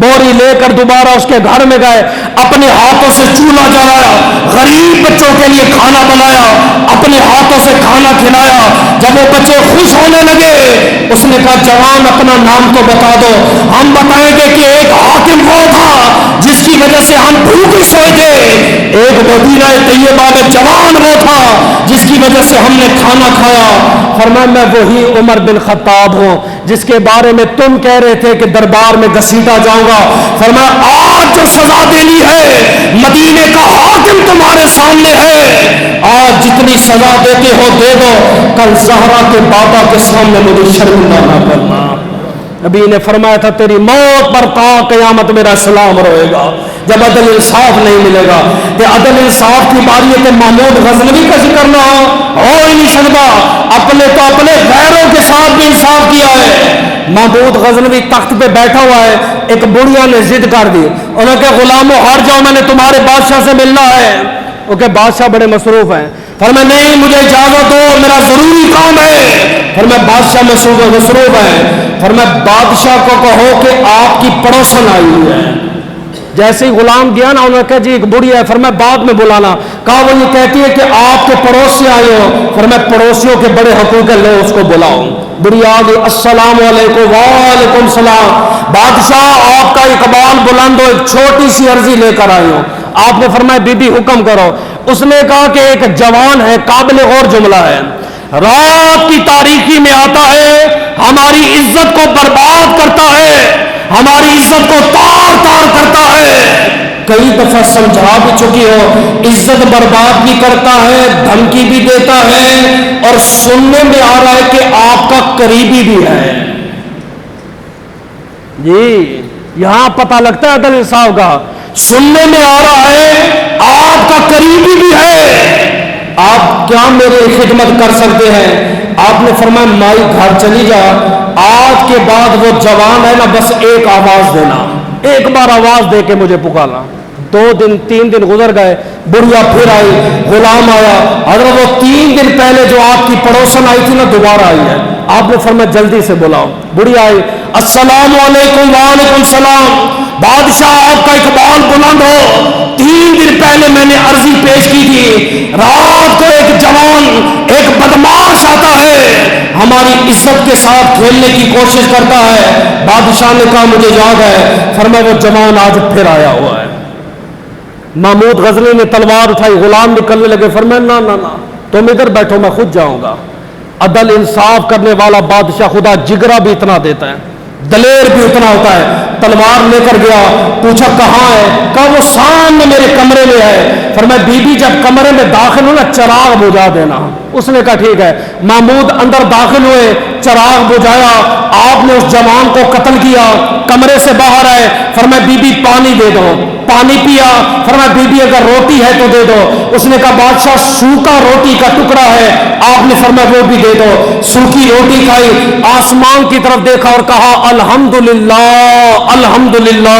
بوری لے کر دوبارہ اس کے گھر میں گئے, اپنے ہاتھوں سے چولہا جلایا, غریب بچوں کے لیے کھانا بنایا, اپنے ہاتھوں سے کھانا کھلایا. جب وہ بچے خوش ہونے لگے اس نے کہا جوان اپنا نام تو بتا دو, ہم بتائیں گے کہ ایک حاکم وہ تھا جس کی وجہ سے ہم بھوکے سوئے تھے, ایک مدینہ طیبہ میں جوان وہ تھا جس کی وجہ سے ہم نے کھانا کھایا. فرمایا میں وہی عمر بن خطاب ہوں جس کے بارے میں تم کہہ رہے تھے کہ دربار میں گھسیٹا جاؤں گا. فرمایا آج جو سزا دینی ہے مدینے کا حاکم تمہارے سامنے ہے, آج جتنی سزا دیتے ہو دے دو, کل زہرا کے بابا کے سامنے مجھے شرمندہ نہ کرنا. نبی نے فرمایا تھا تیری موت پر تا قیامت میرا سلام رہے گا جب عدل انصاف نہیں ملے گا. کہ عدل انصاف کی باری ہے کہ محمود غزنوی کا ذکر نہ ہو ہی نہیں سکتا. اپنے تو اپنے غیروں کے ساتھ بھی انصاف کیا ہے. محمود غزنوی تخت پہ بیٹھا ہوا ہے, ایک بڑھیا نے ضد کر دی, انہوں نے کہا غلاموں ہار جاؤ, میں نے تمہارے بادشاہ سے ملنا ہے. وہ کہ بادشاہ بڑے مصروف ہیں. فرمایا نہیں مجھے اجازت دو میرا ضروری کام ہے. فرمایا بادشاہ مصروف ہے. فرمایا بادشاہ کو کہو کہ آپ کی پڑوسن آئی ہوئی ہے. جیسے ہی غلام گیا نا انہوں نے کہا جی ایک بڑھیا ہے. فرمایا بعد میں بلانا. کہا وہ یہ کہتی ہے کہ آپ کے پڑوس سے آئے ہو. فرمایا پڑوسیوں کے بڑے حقوق ہے لو اس کو بلاؤ. بڑھیا آ گئی. السلام علیکم. وعلیکم السلام. بادشاہ آپ کا اقبال بلند ہو ایک چھوٹی سی عرضی لے کر آئی ہوں. آپ نے فرمایا بی بی حکم کرو. اس نے کہا کہ ایک جوان ہے قابل غور جملہ ہے رات کی تاریکی میں آتا ہے ہماری عزت کو برباد کرتا ہے ہماری عزت کو تار تار کرتا ہے. کئی دفعہ سمجھا بھی چکی ہو عزت برباد بھی کرتا ہے دھمکی بھی دیتا ہے اور سننے میں آ رہا ہے کہ آپ کا قریبی بھی ہے. جی یہاں پتہ لگتا ہے عدل انصاف کا. سننے میں آ رہا ہے آپ کا قریبی بھی ہے. آپ کیا میری خدمت کر سکتے ہیں؟ آپ نے فرمایا مائی گھر چلی جا. آج کے بعد وہ جوان ہے نا بس ایک آواز دینا ایک بار آواز دے کے مجھے پکارنا. 2 دن 3 دن گزر گئے. بڑھیا پھر آئی. غلام آیا. حضرت وہ 3 دن پہلے جو آپ کی پڑوسن آئی تھی نا دوبارہ آئی ہے. آپ نے فرمایا جلدی سے بلاؤ. بڑھیا آئی. السلام علیکم. وعلیکم السلام. بادشاہ آپ کا اقبال بلند ہو. 3 دن پہلے میں نے عرضی پیش کی تھی. رات کو ایک جوان ایک بدماش آتا ہے ہماری عزت کے ساتھ کھیلنے کی کوشش کرتا ہے. بادشاہ نے کہا مجھے یاد ہے. فرمایا وہ جوان آج پھر آیا ہوا ہے. محمود غزنی نے تلوار اٹھائی. غلام نکلنے لگے. فرمایا نہ نہ نہ تم ادھر بیٹھو میں خود جاؤں گا. عدل انصاف کرنے والا بادشاہ خدا جگرا بھی اتنا دیتا ہے دلیر بھی اتنا ہوتا ہے. تلوار لے کر گیا. پوچھا کہاں ہے؟ کہا وہ سامنے میرے کمرے میں ہے. فرمایا بی بی جب کمرے میں داخل ہو نا چراغ بجھا دینا. اس نے کہا ٹھیک ہے. محمود اندر داخل ہوئے. چراغ بجھایا. آپ نے اس جوان کو قتل کیا. کمرے سے باہر آئے. فرمایا بی بی پانی دے دو. پانی پیا. فرمایا بی بی اگر روٹی ہے تو دے دو. اس نے کہا بادشاہ سوکھا روٹی کا ٹکڑا ہے. آپ نے فرمایا وہ بھی دے دو. سوکھی روٹی کھائی. آسمان کی طرف دیکھا اور کہا الحمدللہ الحمدللہ.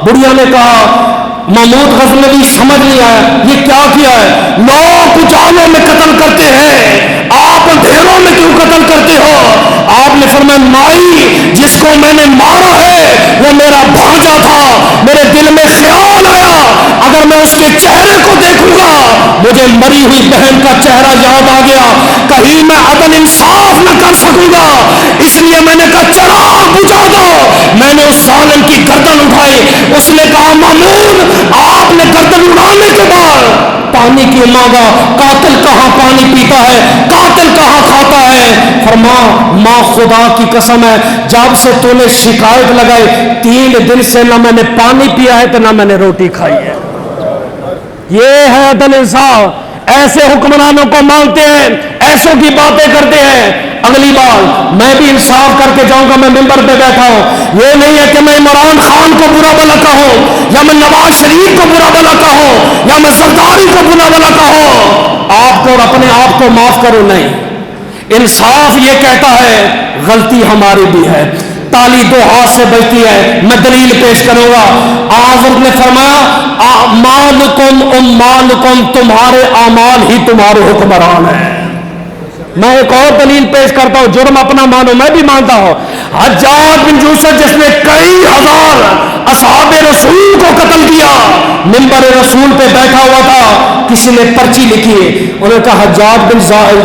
بڑھیا نے کہا محمود غزنوی سمجھ نہیں آیا یہ کیا کیا ہے. لوگ اجالوں میں قتل کرتے ہیں آپ اندھیروں میں کیوں قتل کرتے ہو؟ آپ نے فرمایا مائی جس کو میں نے مارا ہے وہ میرا بھانجا تھا. میرے دل میں خیال آیا اگر میں اس کے چہرے کو دیکھوں گا مجھے مری ہوئی بہن کا چہرہ یاد آ گیا. کہیں میں عدل انصاف نہ کر سکوں گا اس لیے میں نے کہا چراغ بجھا دو. میں نے اس ظالم کی گردن اٹھائی. اس نے کہا محمود آپ نے گردن اڑانے کے بعد پانی کی مانگا. قاتل کہاں پانی پیتا ہے قاتل کہاں کھاتا ہے؟ فرما ماں خدا کی قسم ہے جب سے تو نے شکایت لگائی 3 دن سے نہ میں نے پانی پیا ہے تو نہ میں نے روٹی کھائی ہے. یہ ہے عدل انصاف. ایسے حکمرانوں کو مانگتے ہیں ایسوں کی باتیں کرتے ہیں. اگلی بار میں بھی انصاف کر کے جاؤں گا. میں ممبر پہ بیٹھا ہوں. یہ نہیں ہے کہ میں عمران خان کو برا بھلا کہوں یا میں نواز شریف کو برا بھلا کہوں یا میں زرداری کو برا بھلا کہوں. آپ کو اور اپنے آپ کو معاف کرو. نہیں. انصاف یہ کہتا ہے غلطی ہماری بھی ہے. تالی 2 ہاتھ سے بجتی ہے. میں دلیل پیش کروں گا. حضرت نے فرمایا اعمالکم امالکم تمہارے اعمال ہی تمہارے حکمران ہیں. میں ایک اور دلیل پیش کرتا ہوں. جرم اپنا مانو میں بھی مانتا ہوں. حجاج بن یوسف جس نے کئی ہزار اصحاب رسول کو قتل کیا منبر رسول پہ بیٹھا ہوا تھا. کسی نے پرچی لکھی ہے. انہوں نے کہا حجاج بن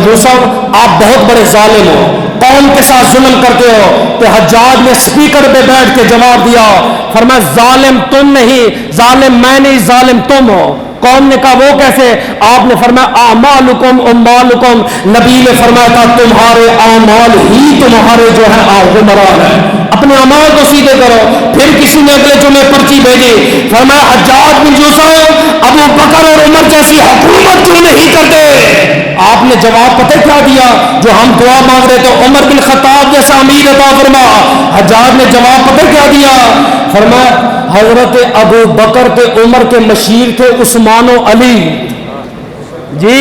یوسف آپ بہت بڑے ظالم ہو قوم کے ساتھ ظلم کرتے ہو. تو حجاج نے سپیکر پہ بیٹھ کے جواب دیا. فرمایا ظالم تم نہیں ظالم میں نہیں ظالم تم ہو. قوم نے کہا وہ کیسے؟ آپ نے فرمایا اعمالکم امالکم. نبی نے فرمایا تھا تمہارے اعمال ہی تمہارے جو ہے حکمران ہیں. اپنے اعمال کو سیدھے کرو. پھر کسی نے اگلے جمعے پرچی بھیجی. فرمایا حجاج بن یوسف ابو بکر اور عمر جیسی حکومت کیوں نہیں کرتے؟ آپ نے جواب پتہ کیا دیا جو ہم دعا مانگ رہے تھے عمر بن خطاب جیسا امیر عطا فرما. حجاج نے جواب پتہ کیا دیا؟ فرمایا حضرت ابو بکر کے عمر کے مشیر تھے عثمان و علی. جی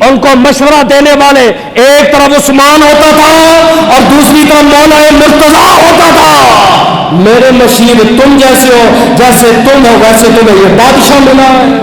ان کو مشورہ دینے والے ایک طرف عثمان ہوتا تھا اور دوسری طرف مولا مرتضیٰ ہوتا تھا. میرے مشیر تم جیسے ہو جیسے تم ہو ویسے تمہیں یہ بادشاہ ملا ہے.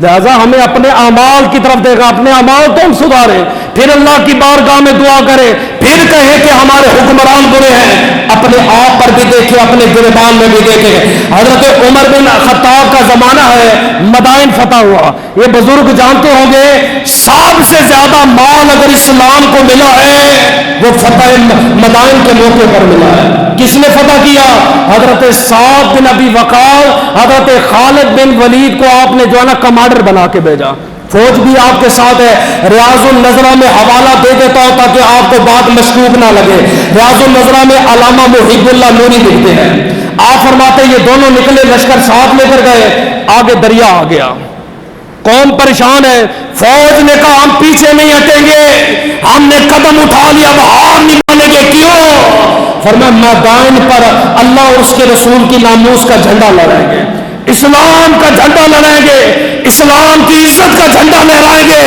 لہذا ہمیں اپنے اعمال کی طرف دیکھا، اپنے اعمال تو ہم سدھارے، پھر اللہ کی بارگاہ میں دعا کرے، پھر کہے کہ ہمارے حکمران برے ہیں، اپنے آپ پر بھی دیکھے، اپنے گربان میں بھی دیکھے۔ حضرت عمر بن خطاب کا زمانہ ہے، مدائن فتح ہوا، یہ بزرگ جانتے ہوں گے سب سے زیادہ مال اگر اسلام کو ملا ہے وہ فتح مدائن کے موقع پر ملا ہے۔ کس نے فتح کیا؟ حضرت سعد بن ابی وقاص، حضرت خالد بن ولید کو آپ نے جو ہے نا کمانڈر بنا کے بھیجا، فوج بھی آپ کے ساتھ ہے۔ ریاض النظرہ میں حوالہ دے دیتا ہوں تاکہ آپ کو بات مشکوک نہ لگے، ریاض النظرہ میں علامہ محب اللہ نوری لکھتے ہیں، آپ فرماتے ہیں یہ دونوں نکلے، لشکر ساتھ لے کر گئے، آگے دریا آ گیا، قوم پریشان ہے، فوج نے کہا ہم پیچھے نہیں ہٹیں گے، ہم نے قدم اٹھا لیا، اب ہار نہیں مانیں گے، کیوں؟ فرمایا میدان پر اللہ اور اس کے رسول کی ناموس کا جھنڈا لہرائیں گے، اسلام کا جھنڈا لہرائیں گے، اسلام کی عزت کا جھنڈا لہرائیں گے،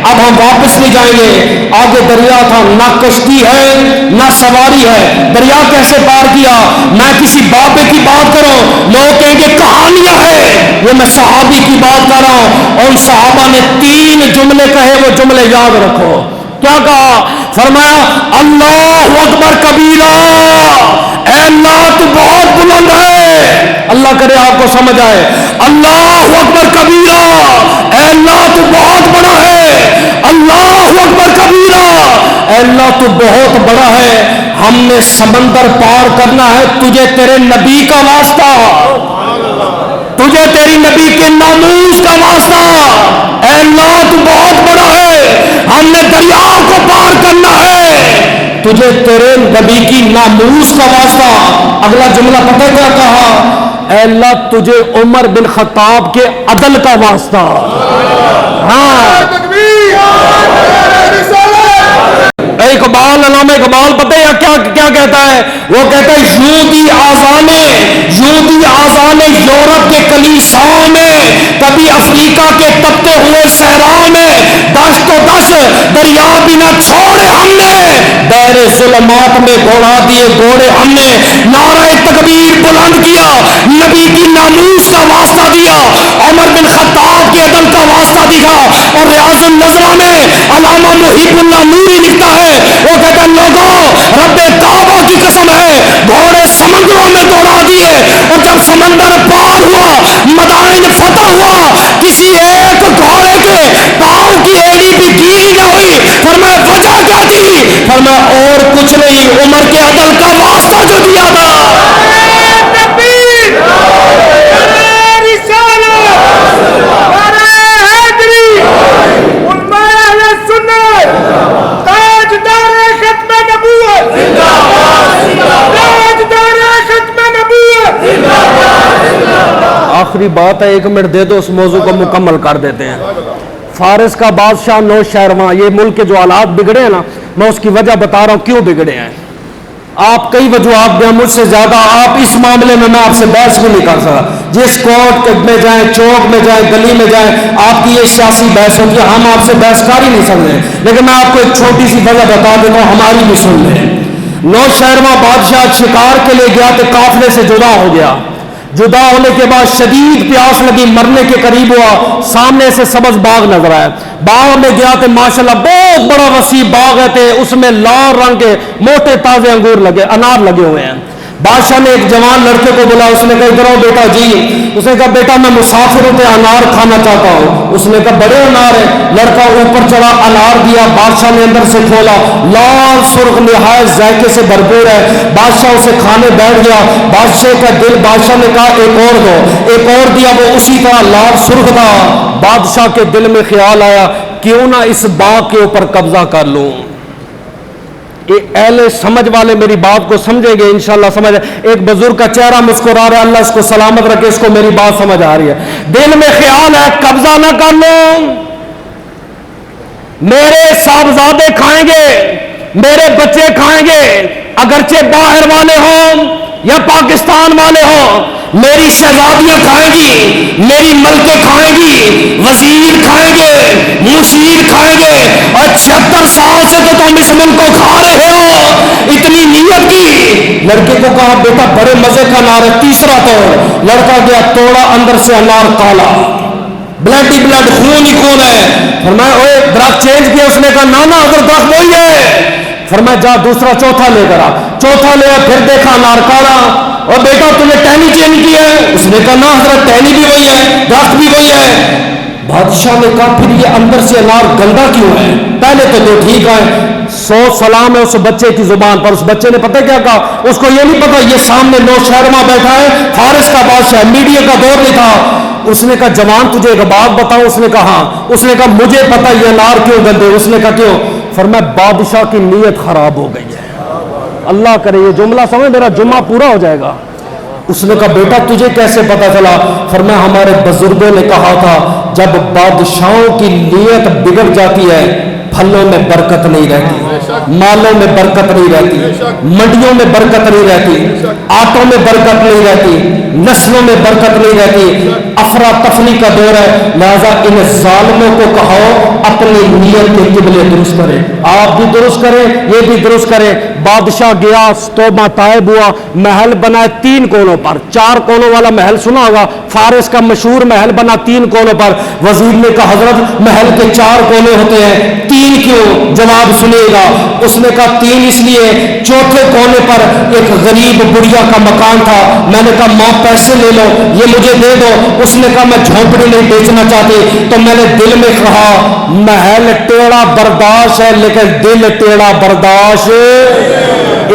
اب ہم واپس نہیں جائیں گے۔ آگے دریا تھا، نہ کشتی ہے نہ سواری ہے، دریا کیسے پار کیا؟ میں کسی بابے کی بات کروں لوگ کہیں گے کہانیاں ہیں، یہ میں صحابی کی بات کر رہا ہوں، اور ان صحابہ نے 3 جملے کہے، وہ جملے یاد رکھو۔ کیا کہا؟ فرمایا اللہ اکبر کبیرہ، اے اللہ تو بہت بلند ہے، اللہ کرے آپ کو سمجھ آئے، اللہ اکبر کبیرہ، اے اللہ تو بہت بڑا ہے، اللہ اکبر کبیرہ، اے اللہ تو بہت بڑا ہے، ہم نے سمندر پار کرنا ہے، تجھے تیرے نبی کا واسطہ، تجھے تیری نبی کے ناموس کا واسطہ، اے اللہ تو بہت بڑا ہے، ہم نے دریا کو پار کرنا ہے، تجھے تیرے نبی کی ناموس کا واسطہ۔ اگلا جملہ پتہ کیا کہا؟ اے اللہ تجھے عمر بن خطاب کے عدل کا واسطہ۔ ہاں اقبال، علامہ اقبال پتہ ہے کیا کہتا ہے؟ وہ کہتا ہے یہودی آزانے یورپ کے کلیساؤں میں، کبھی افریقہ کے تپتے ہوئے صحراؤں میں، دشت و دشت دریا بھی نہ چھوڑے ہم نے، دائرے ظلمات میں گھوڑا دیے گھوڑے ہم نے، نعرہ تکبیر بلند کیا، نبی کی ناموس کا واسطہ دیا، عمر بن خطاب کے عدل کا واسطہ دکھا۔ اور ریاض النظرہ میں علامہ محب اللہ نوری لکھتا ہے، وہ کہتا ہے لوگوں رب کعبہ کی قسم ہے، گھوڑے سمندروں میں دوڑا دیے، اور جب سمندر پار ہوا، مدائن فتح ہوا، کسی ایک گھوڑے کے پاؤں کی ایڑی بھی گیلی نہ ہوئی۔ فرمایا وجہ کیا تھی؟ فرمایا اور کچھ نہیں، عمر کے عدل کا واسطہ جو دیا تھا۔ آخری بات ہے، 1 منٹ دے دو، اس موضوع کو مکمل کر دیتے ہیں۔ فارس کا بادشاہ نوشہرواں، یہ ملک کے جو حالات بگڑے ہیں نا، میں اس کی وجہ بتا رہا ہوں کیوں بگڑے ہیں۔ آپ کئی وجوہات دیں مجھ سے زیادہ، آپ اس معاملے میں میں آپ سے بحث بھی نہیں کر سکتا، جس کوٹ میں جائیں، چوک میں جائیں، گلی میں جائیں، آپ کی یہ سیاسی بحث ہوتی ہے، ہم آپ سے بحث کر ہی نہیں سکتے، لیکن میں آپ کو ایک چھوٹی سی وجہ بتا دیتا ہوں، ہماری بھی سن لیں۔ نوشہرواں بادشاہ شکار کے لیے گیا تو قافلے سے جدا ہو گیا، جدا ہونے کے بعد شدید پیاس لگی، مرنے کے قریب ہوا، سامنے سے سبز باغ نظر آیا، باغ میں گیا تو ماشاءاللہ بہت بڑا وسیع باغ ہے، اس میں لال رنگ کے موٹے تازے انار لگے ہوئے ہیں۔ بادشاہ نے ایک جوان لڑکے کو بلا، اس نے کہا ادھر آؤ بیٹا جی، اس نے کہا بیٹا میں مسافر ہوں، انار کھانا چاہتا ہوں۔ اس نے کہا بڑے انار ہے، لڑکا اوپر چڑھا، انار دیا، بادشاہ نے اندر سے کھولا، لال سرخ نہایت ذائقے سے بھرپور ہے، بادشاہ اسے کھانے بیٹھ گیا، بادشاہ کا دل، بادشاہ نے کہا ایک اور دو، ایک اور دیا، وہ اسی طرح لال سرخ تھا۔ بادشاہ کے دل میں خیال آیا کیوں نہ اس باغ کے اوپر قبضہ کر لوں۔ اہل سمجھ والے میری بات کو سمجھیں گے انشاءاللہ سمجھ۔ ایک بزرگ کا چہرہ مسکرا رہا ہے، اللہ اس کو سلامت رکھے، اس کو میری بات سمجھ آ رہی ہے۔ دل میں خیال ہے قبضہ نہ کر لوں، میرے صاحبزادے کھائیں گے، میرے بچے کھائیں گے، اگرچہ باہر والے ہوں یا پاکستان والے ہوں، میری شہزادیاں کھائیں گی، میری ملکیں کھائیں گی، وزیر کھائیں گے، مشیر کھائیں گے، اور 76 سال سے تو تم اس ملک کو کھا رہے ہو، اتنی نیت کی۔ لڑکے کو کہا بیٹا بڑے مزے کا انار ہے، تیسرا توڑ، لڑکا گیا توڑا، اندر سے انار کالا، بلڈ ہی بلڈ، خون ہی خون ہے. فرمایا اوے درخت چینج کیا؟ اس نے کہا نانا اگر درخت وہی ہے. فرمایا جا دوسرا چوتھا لے کر آ. چوتھا لے آ، پھر دیکھا انار کاڑا. اور بیٹا تم نے ٹہنی چینج کی ہے؟ اس نے کہا نا حضرت ٹہنی بھی وہی ہے، درخت بھی وہی ہے. بادشاہ نے کہا پھر یہ اندر سے انار گندا کیوں ہے؟ پہلے تو دو ٹھیک ہے. 100 سلام ہے اس بچے کی زبان پر. اس بچے نے پتہ کیا کہا؟ اس کو یہ نہیں پتا یہ سامنے نوشہرواں بیٹھا ہے، فارس کا بادشاہ، میڈیا کا دور نہیں تھا. اس نے کہا جوان تجھے ایک بات بتاؤں؟ اس نے کہا ہاں. اس نے کہا مجھے پتا یہ انار کیوں گندے. اس نے کہا کیوں؟ فرمایا بادشاہ کی نیت خراب ہو گئی ہے. اللہ کرے یہ جملہ سمجھ میرا جمعہ پورا ہو جائے گا. اس نے کہا بیٹا تجھے کیسے پتا چلا؟ فرمایا ہمارے بزرگوں نے کہا تھا جب بادشاہوں کی نیت بگڑ جاتی ہے پھلوں میں برکت نہیں رہتی، مالوں میں برکت نہیں رہتی، منڈیوں میں برکت نہیں رہتی، آٹوں میں برکت نہیں رہتی، نسلوں میں برکت نہیں رہتی. افراتفری کا دور ہے. لہذا ان ظالموں کو کہو اپنی نیت کے قبلے درست کریں. آپ بھی درست کریں، یہ بھی درست کریں. بادشاہ گیا، توبہ طائب ہوا، محل بنائے 3 کونوں پر. 4 کونوں والا محل سنا ہوگا، فارس کا مشہور محل بنا 3 کونوں پر. وزیر نے کہا حضرت محل کے 4 کونے ہوتے ہیں، 3 کیوں؟ جواب سنے گا. اس نے کہا 3 اس لیے، چوتھے کونے پر ایک غریب بڑھیا کا مکان تھا. میں نے کہا ماں پیسے لے لو، یہ مجھے دے دو. اس نے کہا میں جھونپڑی نہیں بیچنا چاہتی. تو میں نے دل میں کہا محل ٹیڑھا برداشت ہے لیکن دل ٹیڑھا برداشت.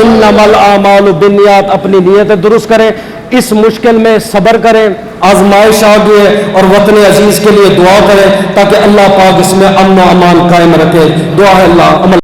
انما الاعمال بالنیات. اپنی نیتیں درست کریں. اس مشکل میں صبر کریں، آزمائش آ گئی ہے، اور وطن عزیز کے لیے دعا کریں تاکہ اللہ پاک اس میں امن و امان قائم رکھے. دعا ہے اللہ عمل